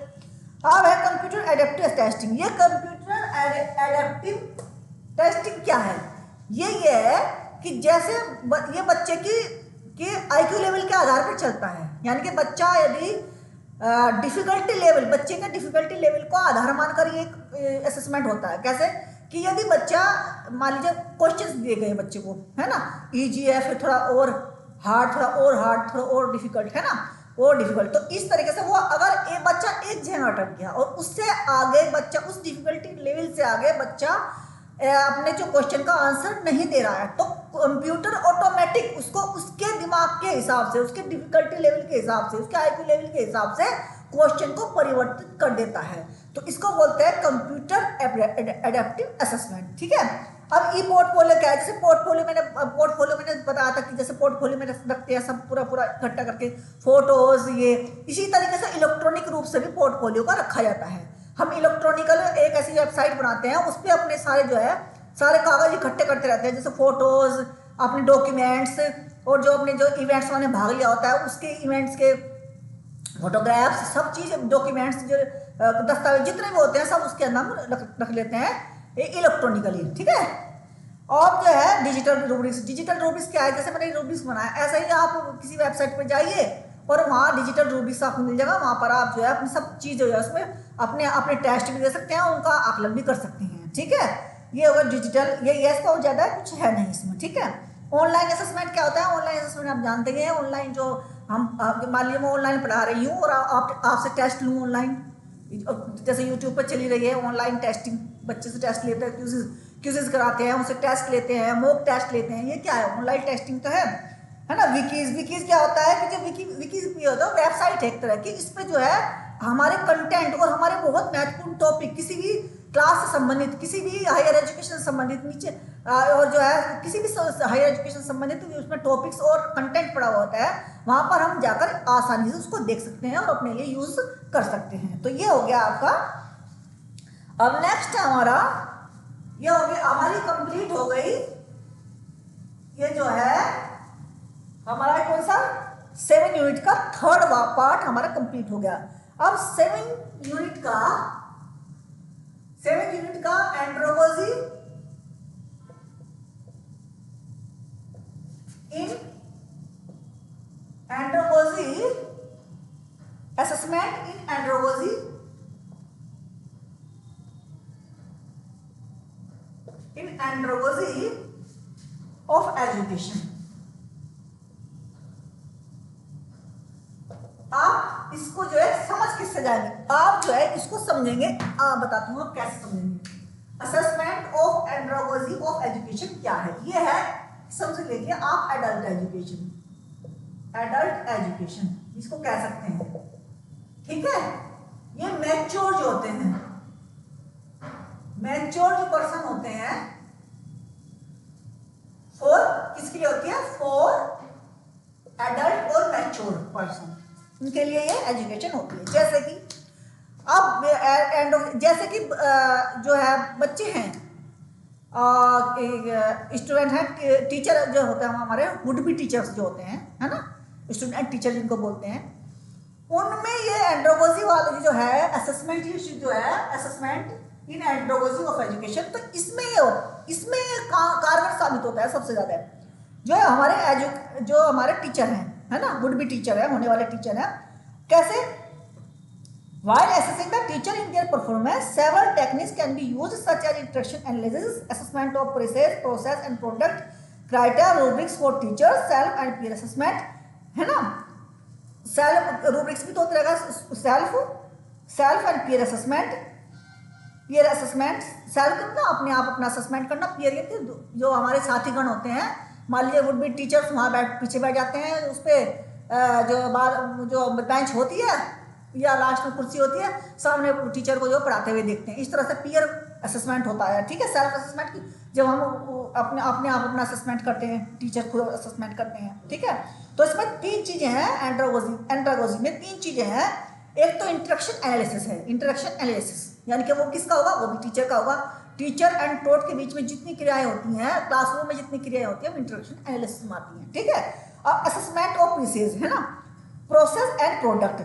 अब है कंप्यूटर एडेप्टिव टेस्टिंग। ये कंप्यूटर एडेप्टिव टेस्टिंग क्या है, ये है कि जैसे ये बच्चे की IQ लेवल के आधार पर चलता है, यानी कि बच्चा यदि डिफिकल्टी लेवल, बच्चे के डिफिकल्टी लेवल को आधार मानकर ये एक असेसमेंट होता है। कैसे कि यदि बच्चा, मान लीजिए क्वेश्चंस दिए गए बच्चे को, है ना, इजी है, फिर थोड़ा और हार्ड, थोड़ा और डिफिकल्ट, है ना, और डिफिकल्ट, तो इस तरीके से वो अगर एक बच्चा एक जगह अटक गया और उससे आगे बच्चा, उस डिफिकल्टी लेवल से आगे बच्चा अपने जो क्वेश्चन का आंसर नहीं दे रहा है, तो कंप्यूटर ऑटोमेटिक उसको उसके दिमाग के हिसाब से, उसके डिफिकल्टी लेवल के हिसाब से, उसके IQ लेवल के हिसाब से क्वेश्चन को परिवर्तित कर देता है। तो इसको बोलते हैं कंप्यूटर एडेप्टिव असेसमेंट, ठीक है। अब ई पोर्टफोलियो क्या है, जैसे पोर्टफोलियो मैंने बताया था कि जैसे पोर्टफोलियो में रखते हैं सब पूरा इकट्ठा करके फोटोज, ये इसी तरीके से इलेक्ट्रॉनिक रूप से भी पोर्टफोलियो का रखा जाता है। हम इलेक्ट्रॉनिकल एक ऐसी वेबसाइट बनाते हैं, उस पर अपने सारे जो है सारे कागज इकट्ठे करते रहते हैं, जैसे फोटोज, अपने डॉक्यूमेंट्स, और जो अपने जो इवेंट्स में भाग लिया होता है उसके इवेंट्स के फोटोग्राफ्स, सब चीज़ डॉक्यूमेंट्स जो दस्तावेज जितने भी होते हैं सब उसके अंदर रख लेते हैं इलेक्ट्रॉनिकली, ठीक है। और जो है डिजिटल रूब्रिक्स क्या है, जैसे मैंने रूब्रिक्स बनाया, ऐसा ही आप किसी वेबसाइट पर जाइए और वहाँ डिजिटल रूब्रिक्स आपको मिल जाएगा। वहाँ पर आप जो है अपनी सब चीज़ जो है उसमें अपने टेस्ट भी दे सकते हैं, उनका आकलन भी कर सकते हैं, ठीक है। ये होगा डिजिटल, ये इसका और ज़्यादा कुछ है नहीं इसमें, ठीक है। ऑनलाइन असेसमेंट क्या होता है, ऑनलाइन असेसमेंट आप जानते हैं, ऑनलाइन जो हम मान लीजिए मैं ऑनलाइन पढ़ा रही हूँ और आपसे टेस्ट लूँ ऑनलाइन, जैसे यूट्यूब पर चली रही है ऑनलाइन टेस्टिंग, बच्चे से टेस्ट लेते हैं, क्यूजेस कराते हैं, उनसे टेस्ट लेते हैं, मॉक टेस्ट लेते हैं, ये क्या है, ऑनलाइन टेस्टिंग तो है। है ना। विकीज, विकीज क्या होता है कि जो विकीज भी होता है वेबसाइट है एक तरह की, इस पे जो है हमारे कंटेंट और हमारे बहुत महत्वपूर्ण टॉपिक, किसी भी क्लास से संबंधित, किसी भी हायर एजुकेशन से संबंधित नीचे और जो है किसी भी हायर एजुकेशन संबंधित उसमें टॉपिक्स और कंटेंट पड़ा हुआ होता है, वहां पर हम जाकर आसानी से उसको देख सकते हैं और अपने लिए यूज कर सकते हैं। तो ये हो गया आपका। अब नेक्स्ट हमारा ये हो गया, हमारी कंप्लीट हो गई ये जो है हमारा कौन सा 7 यूनिट का थर्ड पार्ट हमारा कंप्लीट हो गया। अब 7 यूनिट का एंड्रोगोजी असेसमेंट इन एंड्रोगोजी ऑफ एजुकेशन। आप इसको जो है समझ किससे जाएंगे, आप जो है इसको समझेंगे, बताती हूँ आप कैसे समझेंगे। असेसमेंट ऑफ एंड्रोगोजी ऑफ एजुकेशन क्या है, ये है समझ लीजिए आप एडल्ट एजुकेशन इसको कह सकते हैं, ठीक है। ये मैच्योर जो होते हैं, मैच्योर जो पर्सन होते हैं, फॉर किसके लिए होती है, फॉर एडल्ट और मैच्योर पर्सन, उनके लिए ये एजुकेशन होती है। जैसे कि अब जैसे कि जो है बच्चे हैं, स्टूडेंट हैं, टीचर जो होते हैं हमारे वुड बी टीचर्स जो होते हैं, है ना, स्टूडेंट टीचर जिनको बोलते हैं, उनमें ये एंड्रोगोजी वाले जो है असेसमेंट जो है असेसमेंट इन एंड्रोगोजी ऑफ एजुकेशन, तो इसमें ये कारगर साबित होता है सबसे ज्यादा। जो हमारे टीचर हैं, है ना, वुड बी टीचर है, होने वाले टीचर है, कैसे, while assessing the teacher in their performance, several techniques can be used such as interaction analysis, assessment of process and product, criteria, rubrics for teachers, self and peer assessment, है ना। Self rubrics भी तो होता रहेगा, self and peer assessment, self करना अपने आप अपना असेसमेंट करना, पीयर ये जो हमारे साथीगण होते हैं, मान लीजिए वुड बी टीचर्स वहाँ पीछे बैठ जाते हैं, उस पर जो बेंच होती है या लास्ट में कुर्सी होती है, सामने टीचर को जो पढ़ाते हुए देखते हैं, इस तरह से पीयर असेसमेंट होता है, ठीक है। सेल्फ असेसमेंट की जब हम अपने आप अपना असेसमेंट करते हैं, टीचर खुद असेसमेंट करते हैं, ठीक है। तो इसमें 3 चीजें हैं, एंड्रोगोजी में 3 चीजें हैं। एक तो इंटरेक्शन एनालिसिस है, इंटरेक्शन एनालिसिस यानी कि वो किसका होगा, वो भी टीचर का होगा। टीचर एंड टॉट के बीच में जितनी क्रियाएं होती हैं, क्लासरूम में जितनी क्रियाएं होती हैं, वो इंटरेक्शन एनालिसिस में आती हैं, ठीक है। अब असेसमेंट ऑफ प्रीसेस, है ना, प्रोसेस एंड प्रोडक्ट।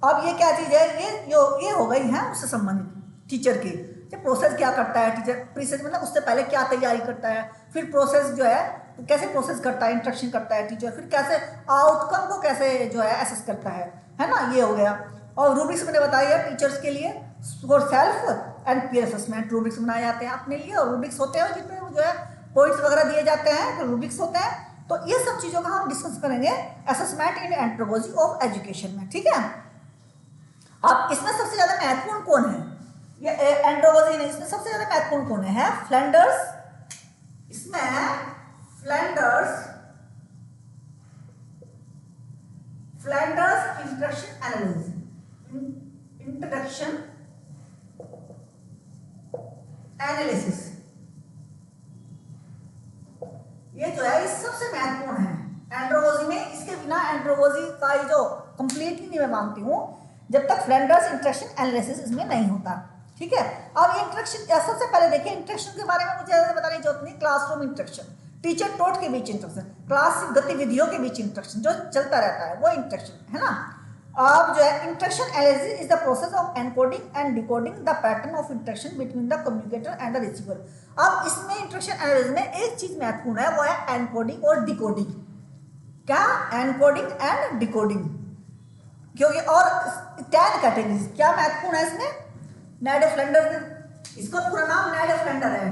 अब ये क्या चीज है, ये हो गई है उससे संबंधित टीचर की, प्रोसेस क्या करता है टीचर, प्रीसेस मतलब उससे पहले क्या तैयारी करता है, फिर प्रोसेस जो है कैसे प्रोसेस करता है, इंस्ट्रक्शन करता है टीचर, फिर कैसे आउटकम को कैसे जो है एसेस करता है ना, ये हो गया। और रूब्रिक्स मैंने बताया टीचर्स के लिए for self and peer assessment, rubrics बनाए जाते हैं अपने लिए, और रूब्रिक्स होते हैं जिसमें जो है पॉइंट्स वगैरह दिए जाते हैं, तो रूब्रिक्स होते हैं। तो ये सब चीज़ों का हम डिस्कस करेंगे असेसमेंट इन एंड्रोगोजी ऑफ एजुकेशन में, ठीक है। अब इसमें सबसे ज़्यादा महत्वपूर्ण कौन है, ये एंड्रोगोजी नहीं, इसमें सबसे ज़्यादा महत्वपूर्ण कौन है फ्लैंडर्स, इसमें Flanders introduction analysis, introduction analysis, ये जो है ये सबसे महत्वपूर्ण है एंड्रोगोजी में। इसके बिना एंड्रोगोजी का ये जो कंप्लीटली नहीं मैं मानती हूँ जब तक फ्लैंडर्स इंट्रोडक्शन एनालिसिस इसमें नहीं होता, ठीक है। अब ये इंट्रोडक्शन सबसे पहले देखिए, इंट्रोडक्शन के बारे में मुझे बताने की जरूरत नहीं, क्लासरूम इंट्रोडक्शन, टीचर टॉट के बीच इंट्रोडक्शन, क्लास गतिविधियों के बीच इंट्रोडक्शन जो चलता रहता है वो इंट्रोडक्शन है ना। अब जो है introduction analysis is the process of encoding and decoding the pattern of introduction between the communicator and the receiver. अब इसमें इंट्रोडक्शन एनालिसिस में एक चीज महत्वपूर्ण है, वो है एनकोडिंग और डिकोडिंग। क्या, एनकोडिंग एंड डिकोडिंग, क्योंकि और 10 कैटेगरीज क्या महत्वपूर्ण है इसमें, नेड ए फ्लैंडर, इसका पूरा नाम नेड ए फ्लैंडर है,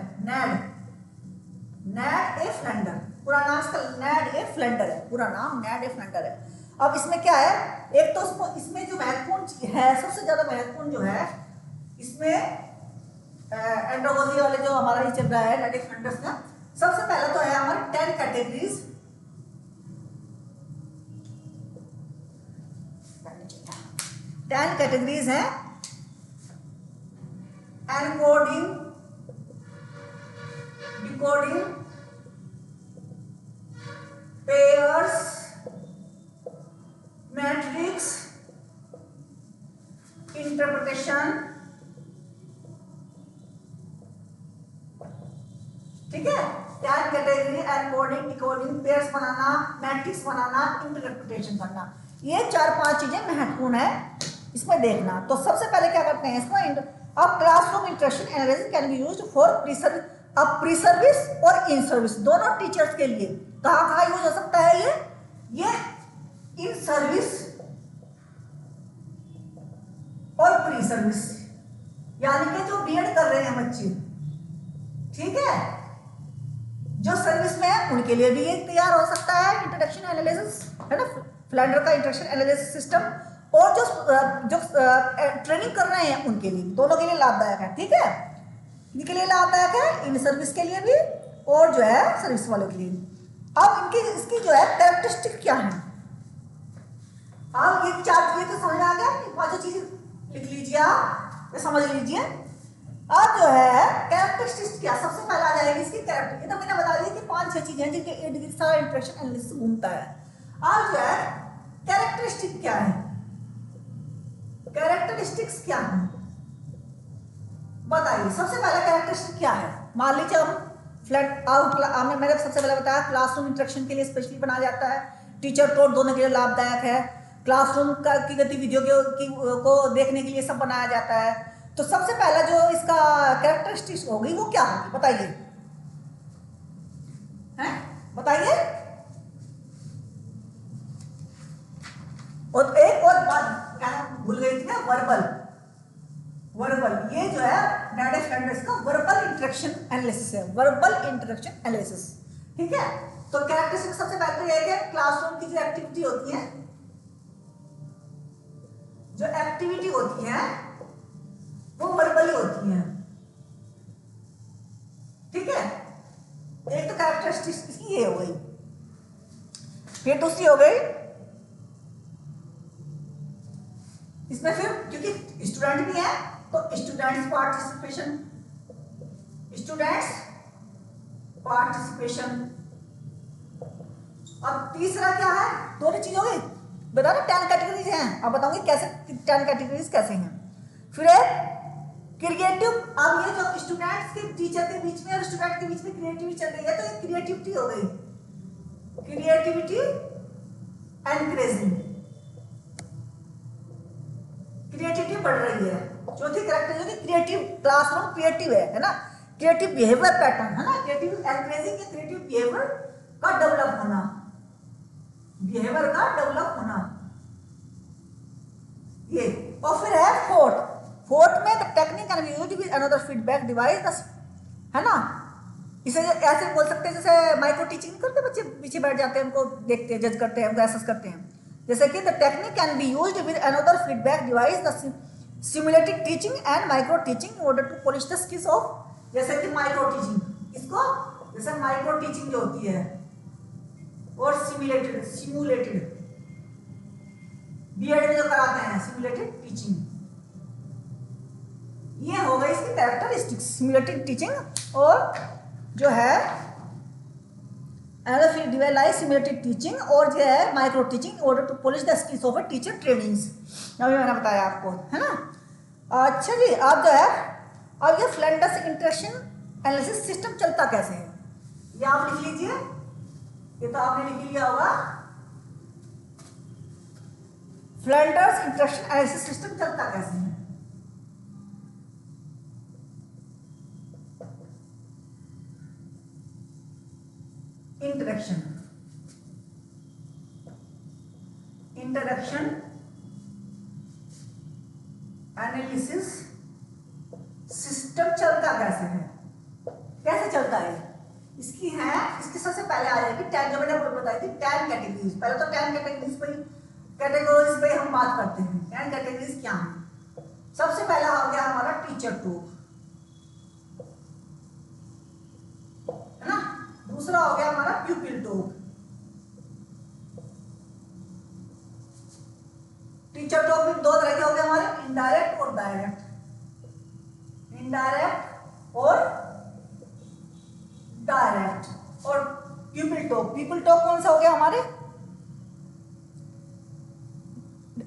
नेड ए फ्लैंडर, पूरा नाम इसका नेड ए फ्लैंडर है, पूरा नाम नेड ए फ्लैंडर है। अब इसमें क्या है, एक तो इसमें जो महत्वपूर्ण है, सबसे ज्यादा महत्वपूर्ण जो है इसमें एंड्रोगोजी वाले जो हमारा ये चल रहा है नेड ए फ्लैंडर्स का, सबसे पहला तो है हमारे 10 कैटेगरीज 10 कैटेगरीज हैं। Encoding, decoding, pairs, matrix, interpretation, ठीक है। 10 कैटेगरी, एनकोडिंग, डिकोडिंग, पेयर्स बनाना, मैट्रिक्स बनाना, इंटरप्रिटेशन करना, ये 4-5 चीजें महत्वपूर्ण है इसमें देखना। तो सबसे पहले क्या करते हैं इसमें, अब classroom interaction analysis can be used for pre service और इन सर्विस, दोनों टीचर्स के लिए। कहाँ यूज हो सकता है ये इन सर्विस और प्री सर्विस, यानी कि जो बीएड कर रहे हैं बच्चे, ठीक है, जो सर्विस में है उनके लिए भी ये तैयार हो सकता है इंट्रोडक्शन एनालिसिस, है ना, फ्लैंडर का इंट्रोडक्शन एनालिसिस सिस्टम, और जो ट्रेनिंग कर रहे हैं उनके लिए, दोनों के लिए लाभदायक है, ठीक है। इनके लिए लाभदायक है, इन सर्विस के लिए भी और जो है सर्विस वालों के लिए। अब इसकी जो है कैरेक्टरिस्टिक क्या है, अब ये 4 चीजें तो समझ में आ गया, 5 चीजें लिख लीजिए आप, ये समझ लीजिए। अब जो है कैरेक्टरिस्टिक्स क्या, सबसे पहले आ जाएगी इसकी कैरेक्टर, ये तो मैंने बता दिया कि 5-6 चीजें हैं जिनके सारा इंटरेक्शन एनालिसिस घूमता है। अब जो है कैरेक्टरिस्टिक क्या है, कैरेक्टरिस्टिक्स क्या है बताइए। सबसे पहला कैरेक्टरिस्टिक क्या है, मान लीजिए हम मैंने सबसे पहले बताया क्लासरूम इंटरेक्शन के लिए स्पेशली बनाया जाता है, टीचर तो दोनों के लिए लाभदायक है, क्लासरूम की गतिविधियों को देखने के लिए सब बनाया जाता है। तो सबसे पहला जो इसका कैरेक्टरिस्टिक्स होगी वो क्या होगी बताइए, हैं बताइए। और एक और बात क्या भूल गई थी ना, वर्बल, ये जो है नैडे फ्लैंडर्स का वर्बल इंटरेक्शन एनालिसिस है, वर्बल इंटरेक्शन एनालिसिस, ठीक है। तो कैरेक्टरिस्टिक सबसे पहले तो ये है क्लासरूम की जो एक्टिविटी होती है, वो वर्बली होती है, ठीक है। एक तो कैरेक्टरिस्टिक्स इसकी ये हो गई, फिर दूसरी हो गई इसमें फिर क्योंकि स्टूडेंट भी है तो स्टूडेंट्स पार्टिसिपेशन। और तीसरा क्या है, दोनों चीज हो गई, बता रहे 10 कैटेगरीज हैं, अब बताऊंगी कैसे 10 कैटेगरीज कैसे हैं। फिर एक क्रिएटिव, अब ये जो स्टूडेंट्स के टीचर के बीच में और स्टूडेंट के बीच में क्रिएटिविटी चल रही है, तो ये क्रिएटिविटी हो गई, क्रिएटिविटी एनकरेजिंग, क्रिएटिविटी बढ़ रही है। चौथी कैरेक्टरिस्टिक क्रिएटिव, क्लासरूम क्रिएटिव है ना, क्रिएटिव बिहेवियर पैटर्न है ना, क्रिएटिव एनकरेजिंग या क्रिएटिव बिहेवियर का डेवलप होना, ये। और फिर है फोर्थ में the technique can be used with another feedback device, है ना। इसे ऐसे बोल सकते हैं जैसे माइक्रो टीचिंग करते, बच्चे पीछे बैठ जाते हैं, उनको देखते हैं, जज करते हैं, उनको एसेस करते हैं, जैसे कि the technique can be used with another feedback device, the simulated teaching and micro teaching in order to polish the skills of, जैसे कि माइक्रो टीचिंग, इसको जैसे माइक्रो टीचिंग जो होती है, और सिमुलेटेड बीएड में जो कराते हैं सिमुलेटेड टीचिंग, ये हो गई इसकी कैरेक्टरिस्टिक्स, सिमुलेटेड टीचिंग और जो है सिमुलेटेड टीचिंग और जो है micro teaching order to polish the skills of a teacher trainings, अभी मैंने बताया आपको, है ना। अच्छा जी, आप जो है अब ये फ्लैंडर्स इंटरेक्शन एनालिसिस सिस्टम चलता कैसे है, ये आप लिख लीजिए, ये तो आपने लिख लिया होगा। फ्लैंडर्स इंटरेक्शन एनालिसिस सिस्टम चलता कैसे है, इंटरेक्शन एनालिसिस सिस्टम चलता कैसे है, कैसे चलता है, इसकी सबसे पहले आ जाएगी 10, जो मैंने बताई थी 10 कैटेगरीज। पहले तो 10 कैटेगरीज पे हम बात करते हैं। 10 कैटेगरीज क्या है, सबसे पहला हो गया हमारा टीचर टॉक, है ना। दूसरा हो गया हमारा प्यूपिल टॉक, टीचर टॉक भी दो तरह के हो गए हमारे, इनडायरेक्ट और डायरेक्ट। इनडायरेक्ट और डायरेक्ट। और पीपल टॉक, पीपल टॉक कौन सा हो गया हमारे,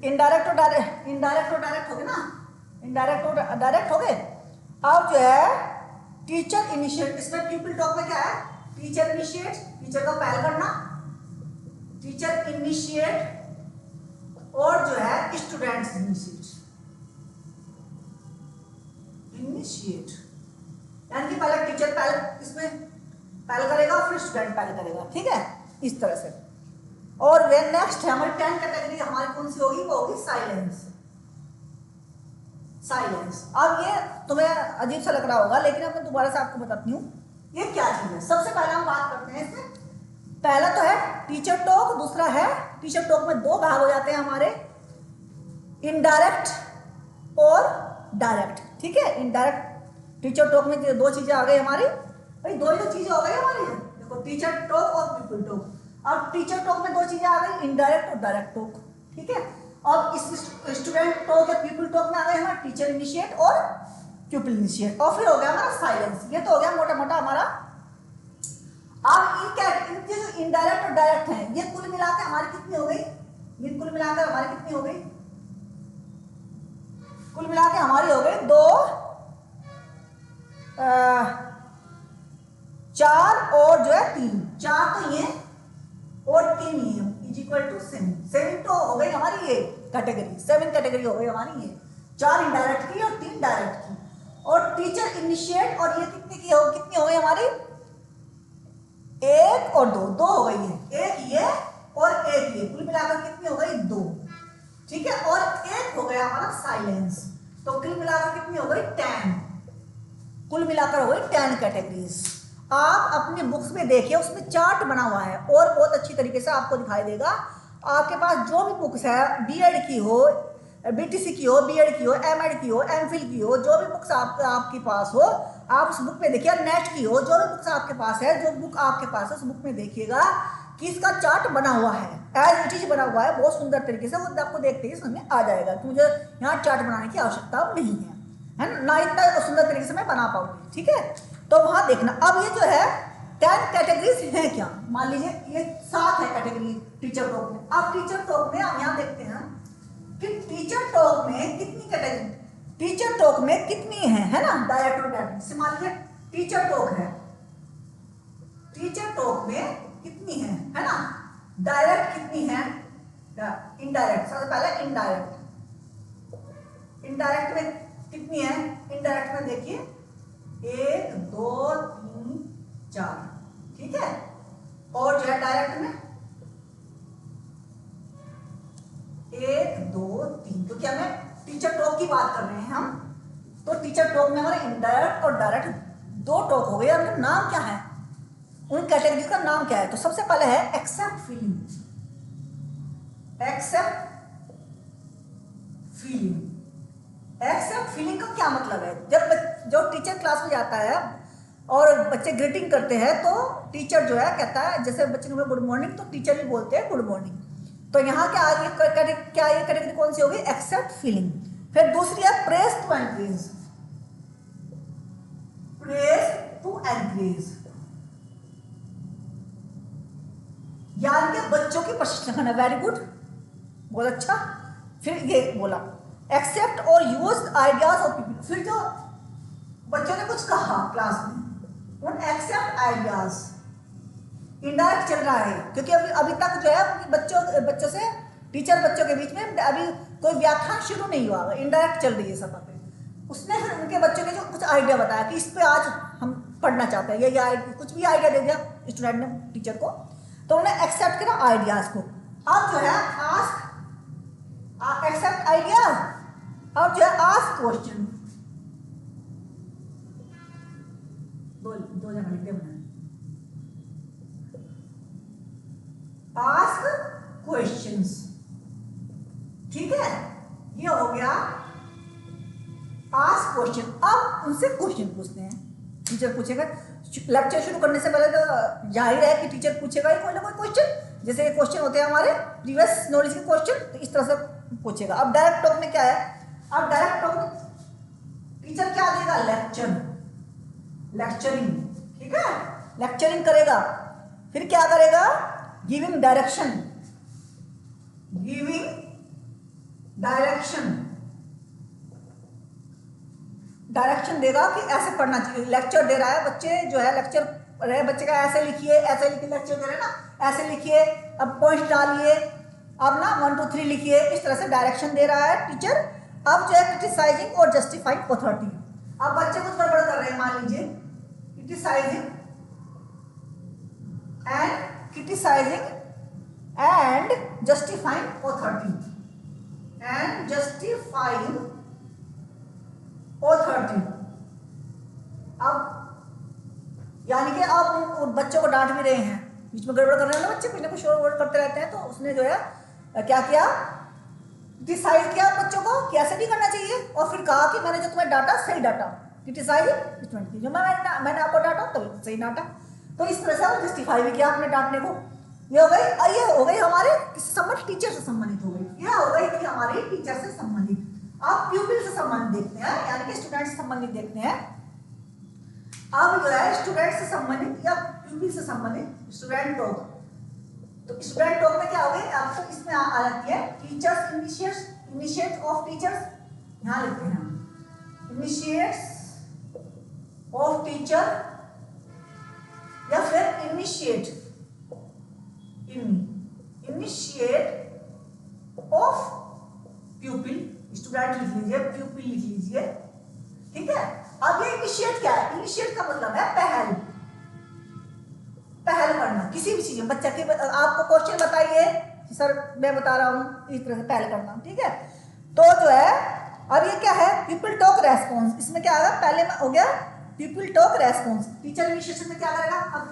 इनडायरेक्ट और डायरेक्ट, इनडायरेक्ट और डायरेक्ट हो गए ना, इनडायरेक्ट और डायरेक्ट हो गए। अब जो है टीचर इनिशिएट, इसमें पीपल टॉक में क्या है, टीचर इनिशिएट, टीचर का पहल करना, टीचर इनिशिएट, और जो है स्टूडेंट्स इनिशिएट, इनिशिएट यानी कि पहले टीचर पहल इसमें पहल करेगा फिर स्टूडेंट पहल करेगा, ठीक है, इस तरह से। और वे नेक्स्ट है हमारी 10 कैटेगरी हमारी कौन सी होगी, वो होगी साइलेंस। साइलेंस, अब ये तुम्हें अजीब सा लग रहा होगा लेकिन अब मैं दोबारा से आपको बताती हूँ ये क्या चीज है। सबसे पहले हम बात करते हैं इसमें, पहला तो है टीचर टॉक, दूसरा है टीचर टॉक में दो भाग हो जाते हैं हमारे, इनडायरेक्ट और डायरेक्ट, ठीक है। इनडायरेक्ट टीचर टॉक में दो चीजें आ गई हमारी, भाई दो ही तो चीजें हो गई हमारी, देखो टीचर टॉक और पीपल टॉक। अब टीचर टॉक में दो चीजें आ गई, इनडायरेक्ट और डायरेक्ट टॉक, ठीक है। अब इस स्टूडेंट टॉक या पीपल टॉक में आ गए हमारा टीचर इनिशिएट और पीपल इनिशिएट, और फिर हो गया हमारा साइलेंस। ये तो हो गया मोटा मोटा हमारा। अब इनके जो इनडायरेक्ट और डायरेक्ट हैं ये कुल मिलाकर हमारी कितनी हो गई, ये कुल मिलाकर हमारी कितनी हो गई, कुल मिलाकर हमारी हो गई दो, 4 और जो है 3, 4 तो ये और 3 ये इज इक्वल टू 7। 7 तो हो गई हमारी ये कैटेगरी, 7 कैटेगरी हो गई हमारी, ये 4 इनडायरेक्ट की और 3 डायरेक्ट की। और टीचर इनिशिएट और ये कितनी हो गई हमारी, 1 और 2, 2 हो गई है, 1 ये और 1 ये, कुल मिलाकर कितनी हो गई 2, ठीक है। और 1 हो गया हमारा साइलेंस, तो कुल मिलाकर कितनी हो गई 10, कुल मिलाकर हो गई 10 कैटेगरीज। आप अपनी बुक्स में देखिए उसमें चार्ट बना हुआ है और बहुत अच्छी तरीके से आपको दिखाई देगा। आपके पास जो भी बुक्स है, बीएड की हो, बीटीसी की हो, बीएड की हो, एमएड की हो, एमफिल की हो, जो भी बुक्स आपके पास हो आप उस बुक में देखिए, नेट की हो, जो भी बुक्स आपके पास है, जो बुक आपके पास है उस बुक में देखिएगा कि इसका चार्ट बना हुआ है, एज इट इज बना हुआ है, बहुत सुंदर तरीके से। वो आपको देखते ही समझ में आ जाएगा कि मुझे यहाँ चार्ट बनाने की आवश्यकता नहीं है ना, इतना सुंदर तरीके से मैं बना पाऊंगी, ठीक है। तो वहां देखना। अब ये जो है 10 कैटेगरीज है क्या, मान लीजिए ये 7 है कैटेगरी टीचर टॉक में। अब टीचर टॉक में हम यहाँ देखते हैं कि टीचर टॉक में कितनी कैटेगरी, टीचर टॉक में कितनी है ना, डायरेक्ट और डायरेक्ट। से मान लीजिए टीचर टॉक है, टीचर टॉक में कितनी है ना, डायरेक्ट कितनी है, इनडायरेक्ट। सबसे पहले इनडायरेक्ट, इनडायरेक्ट में कितनी है, इनडायरेक्ट में देखिए 1 2 3 4, ठीक है। और जो है डायरेक्ट में 1 2 3, क्योंकि हमें टीचर टॉक की बात कर रहे हैं हम, तो टीचर टॉक में हमारे इनडायरेक्ट और डायरेक्ट 2 टॉक हो गए। उनका नाम क्या है, उन कैटेगरी का नाम क्या है, तो सबसे पहले है accept feeling. Accept feeling, accept feeling का क्या मतलब है, जब जो टीचर क्लास में जाता है और बच्चे ग्रीटिंग करते हैं तो टीचर जो है कहता है, जैसे बच्चे को गुड मॉर्निंग तो टीचर भी बोलते हैं गुड मॉर्निंग। तो यहाँ क्या ये कैटेगरी कौन सी होगी, एक्सेप्ट फीलिंग। फिर दूसरी है praise to encourage, praise to encourage यानी कि बच्चों की प्रशंसा करना, वेरी गुड, बहुत अच्छा। फिर ये बोला एक्सेप्ट और यूज आइडियाज ऑफ पीपल, फिर जो बच्चों ने कुछ कहा क्लास में उन एक्सेप्ट आइडियाज, इनडायरेक्ट चल रहा है क्योंकि अभी तक जो है बच्चों से टीचर बच्चों के बीच में अभी कोई व्याख्यान शुरू नहीं हुआ, इनडायरेक्ट चल रही है सफर पे। उसने फिर उनके बच्चों के जो कुछ आइडिया बताया कि इस पे आज हम पढ़ना चाहते हैं, या कुछ भी आइडिया दे दिया स्टूडेंट ने टीचर को, तो उन्हें एक्सेप्ट किया आइडियाज को। अब जो है आस्क, एक्सेप्ट आइडियाज, अब जो है आस्क क्वेश्चन, दो जगह लिख दे, आस्क क्वेश्चंस, ठीक है, ये हो गया आस्क क्वेश्चन। अब उनसे क्वेश्चन पूछते हैं, टीचर पूछेगा, लेक्चर शुरू करने से पहले तो जाहिर है कि टीचर पूछेगा ही कोई ना कोई क्वेश्चन, जैसे क्वेश्चन होते हैं हमारे प्रीवियस नॉलेज के क्वेश्चन, तो इस तरह से पूछेगा। अब डायरेक्ट टॉक में क्या है, अब डायरेक्ट टॉक में टीचर क्या देगा, लेक्चर, लेक्चरिंग, ठीक है, लेक्चरिंग करेगा। फिर क्या करेगा, giving direction, giving direction, direction देगा कि ऐसे पढ़ना चाहिए। लेक्चर दे रहा है, बच्चे जो है लेक्चर रहे, बच्चे का ऐसे लिखिए, ऐसे लिखिए, लेक्चर दे रहे हैं ना, ऐसे लिखिए, अब पॉइंट डालिए, अब ना 1 2 3 लिखिए, इस तरह से डायरेक्शन दे रहा है टीचर। अब जो है क्रिटिसाइजिंग और जस्टिफाइंग अथॉरिटी, अब बच्चे कुछ गड़बड़ कर रहे हैं, मान लीजिए criticising and justifying authority, and justifying authority. अब यानी कि आप उन बच्चों को डांट भी रहे हैं, बीच में गड़बड़ कर रहे हैं ना बच्चे, कुछ ना कुछ शोर करते रहते हैं, तो उसने जो है क्या किया, डिसाइड किया बच्चों को कि ऐसे नहीं करना चाहिए, और फिर कहा कि मैंने जो तुम्हें डांटा सही डांटा, क्रिटिसाइज जो मैंने आपको डांटा तो सही डांटा। तो इस तरह से वो जस्टिफाई भी किया अपने डांटने को। ये हो गई हमारे किससे संबंधित, टीचर से संबंधित हो गई। यह हो गई कि हमारी टीचर से संबंधित। आप प्यूपिल से संबंधित देखते हैं, यानी कि स्टूडेंट से संबंधित देखते हैं। अब जो है स्टूडेंट से संबंधित या प्यूपिल से संबंधित स्टूडेंट टॉक। तो स्टूडेंट टॉक में क्या हो गई, आपको इसमें आ जाती है टीचर्स इनिशिएट ऑफ टीचर्स, यहां लिखते हैं इनिशिएट्स ऑफ टीचर, या फिर इनिशिएट ऑफ प्यूपिल, स्टूडेंट लिख लीजिए, प्यूपिल लिख लीजिए, ठीक है। अब ये इनिशिएट क्या है, इनिशिएट का मतलब है पहल, पहल करना किसी भी चीज में। बच्चा के आपको क्वेश्चन बताइए, सर मैं बता रहा हूं, इस तरह से पहल करना, ठीक है। तो जो है अब ये क्या है, पीपल टॉक रेस्पॉन्स, इसमें क्या आएगा, पहले में हो गया people talk response, teacher initiation में क्या करेगा, अब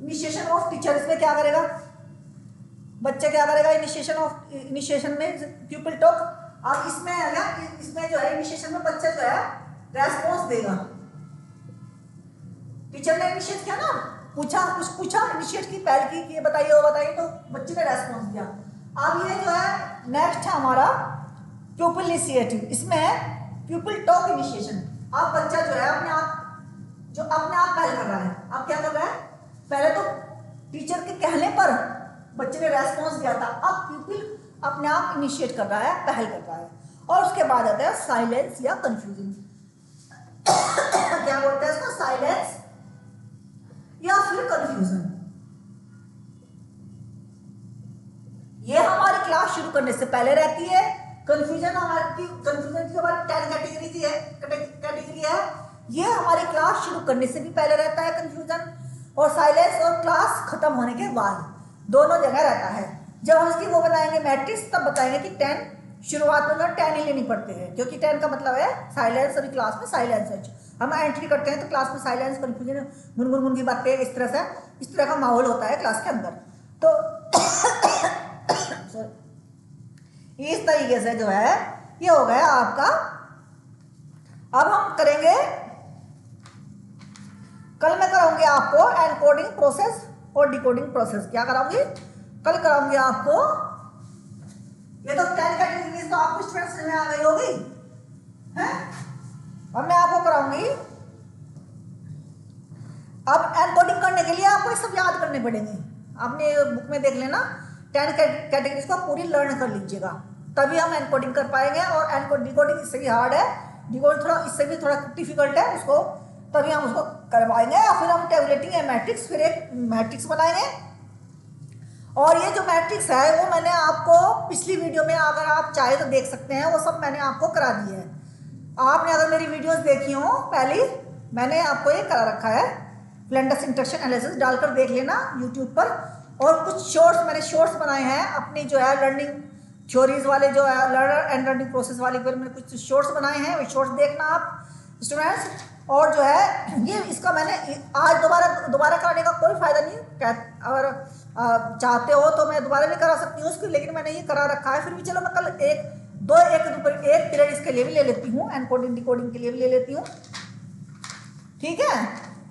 इनिशिएशन ऑफ टीचर, इसमें क्या करेगा, बच्चा क्या करेगा, इनिशिएशन में पीपल टॉक। अब इसमें है ना, इसमें जो है इनिशिएशन में बच्चा जो है रेस्पॉन्स देगा। टीचर ने इनिशिएट किया ना, कुछ पूछा, इनिशिएट की, पहल की, ये बताइए वो बताइए, तो बच्चे ने रेस्पॉन्स दिया। अब ये जो है नेक्स्ट है हमारा प्यूपिल इनिशिएटिव, इसमें है प्यूपिल टॉक इनिशिएशन। अब बच्चा जो है अपने आप पहल कर रहा है। अब क्या कर रहा है, पहले तो टीचर के कहने पर बच्चे ने रेस्पॉन्स दिया था, अब प्यूपिल अपने आप इनिशिएट कर रहा है, पहल कर रहा है। और उसके बाद आता है साइलेंस या कंफ्यूजन। क्या बोलते हैं इसको, साइलेंस या फिर कंफ्यूजन। ये हमारी क्लास शुरू करने से पहले रहती है। कंफ्यूजन की हमारी 10 कैटेगरी है। ये हमारी क्लास शुरू करने से भी पहले रहता है कंफ्यूजन, और साइलेंस और क्लास खत्म होने के बाद दोनों जगह रहता है। जब हम इसकी वो बताएंगे मैट्रिक्स, तब बताएंगे कि 10 शुरुआत में 10 ही लेनी पड़ती है, क्योंकि 10 का मतलब है साइलेंस, और क्लास में साइलेंस है। हम एंट्री करते हैं तो क्लास में साइलेंस, कंफ्यूजन, गुनगुन की बातें, इस तरह का माहौल होता है क्लास के अंदर। तो इस तरीके से जो है ये हो गया आपका। अब हम करेंगे, कल मैं कराऊंगी आपको एनकोडिंग प्रोसेस और डिकोडिंग प्रोसेस। क्या कराऊंगी, कल कराऊंगी आपको। ये तो 10 कैटेगरीज तो आपको स्टूडेंट्स में आ गई होगी, हैं? अब मैं आपको कराऊंगी। अब एनकोडिंग करने के लिए आपको ये सब याद करने पड़ेंगे। आपने बुक में देख लेना, 10 कैटेगरीज को पूरी लर्न कर लीजिएगा, तभी हम एनकोडिंग कर पाएंगे। और डिकोडिंग इससे भी हार्ड है, डिकोडिंग थोड़ा इससे भी थोड़ा डिफिकल्ट है, उसको तभी हम उसको करवाएंगे। और फिर हम टेबलेटिंग या मैट्रिक्स, फिर एक मैट्रिक्स बनाएंगे। और ये जो मैट्रिक्स है वो मैंने आपको पिछली वीडियो में, अगर आप चाहे तो देख सकते हैं, वो सब मैंने आपको करा दी है। आपने अगर मेरी वीडियोस देखी हो पहली, मैंने आपको ये करा रखा है, ब्लेंडर सिंटैक्स एनालिसिस डालकर देख लेना यूट्यूब पर। और कुछ शॉर्ट्स मैंने बनाए हैं अपनी जो है लर्निंग थ्योरीज वाले, जो है लर्नर एंड लर्निंग प्रोसेस वाली पर मैंने कुछ शॉर्ट्स बनाए हैं, वो शॉर्ट्स देखना आप स्टूडेंट्स। और जो है ये इसका मैंने आज दोबारा कराने का कोई फ़ायदा नहीं। अगर चाहते हो तो मैं दोबारा भी करा सकती हूँ उसकी, लेकिन मैंने ये करा रखा है। फिर भी चलो मैं कल एक पीरियड इसके लिए भी ले लेती हूँ, एनकोडिंग डिकोडिंग के लिए भी ले लेती हूँ, ठीक है।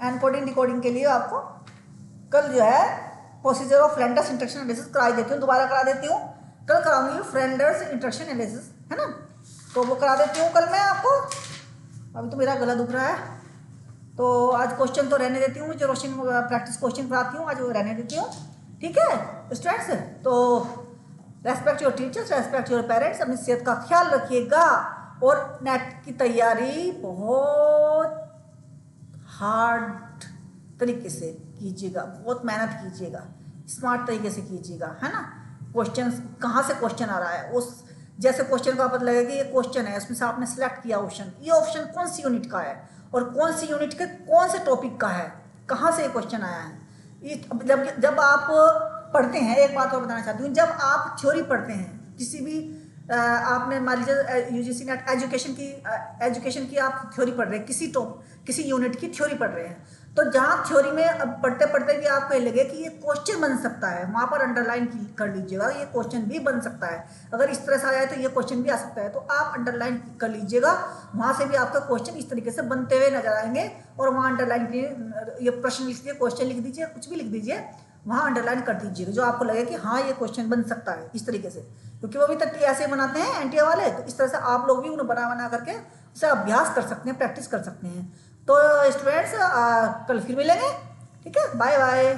एनकोडिंग डिकोडिंग के लिए आपको कल जो है procedure of blender syntax analysis कराई देती हूँ, दोबारा करा देती हूँ। कल कराऊंगी फ्रेंडर्स इंट्रैक्शन एनालिसिस, है ना, तो वो करा देती हूँ कल मैं आपको। अभी तो मेरा गला दुख रहा है, तो आज क्वेश्चन तो रहने देती हूँ, जो रोशन प्रैक्टिस क्वेश्चन कराती हूँ आज वो रहने देती हूँ, ठीक है स्टूडेंट्स। तो respect your teachers, respect your parents, अपनी सेहत का ख्याल रखिएगा और नेट की तैयारी बहुत हार्ड तरीके से कीजिएगा, बहुत मेहनत कीजिएगा, स्मार्ट तरीके से कीजिएगा, है ना। क्वेश्चन कहाँ से क्वेश्चन आ रहा है, उस जैसे क्वेश्चन को पता लगेगा कि ये क्वेश्चन है, उसमें से आपने सेलेक्ट किया ऑप्शन, ये ऑप्शन कौन सी यूनिट का है और कौन सी यूनिट के कौन से टॉपिक का है, कहाँ से ये क्वेश्चन आया है। ये जब आप पढ़ते हैं, एक बात और बताना चाहती हूँ, जब आप थ्योरी पढ़ते हैं किसी भी आपने मान लीजिए यूजीसी नेट एजुकेशन की आप थ्योरी पढ़ रहे हैं, किसी यूनिट की थ्योरी पढ़ रहे हैं, तो जहाँ थ्योरी में अब पढ़ते पढ़ते भी आपको ये लगे कि ये क्वेश्चन बन सकता है, वहाँ पर अंडरलाइन कर लीजिएगा, ये क्वेश्चन भी बन सकता है, अगर इस तरह से आया है तो ये क्वेश्चन भी आ सकता है, तो आप अंडरलाइन कर लीजिएगा, वहाँ से भी आपका क्वेश्चन इस तरीके से बनते हुए नजर आएंगे, और वहाँ अंडरलाइन ये प्रश्न लिख दीजिए, क्वेश्चन लिख दीजिए, कुछ भी लिख दीजिए, वहाँ अंडरलाइन कर दीजिएगा जो आपको लगे कि हाँ ये क्वेश्चन बन सकता है इस तरीके से, क्योंकि वो भी तक ऐसे बनाते हैं एनटीए वाले, तो इस तरह से आप लोग भी उन्हें बना बना करके उसे अभ्यास कर सकते हैं, प्रैक्टिस कर सकते हैं। तो स्टूडेंट्स कल फिर मिलेंगे, ठीक है, बाय बाय।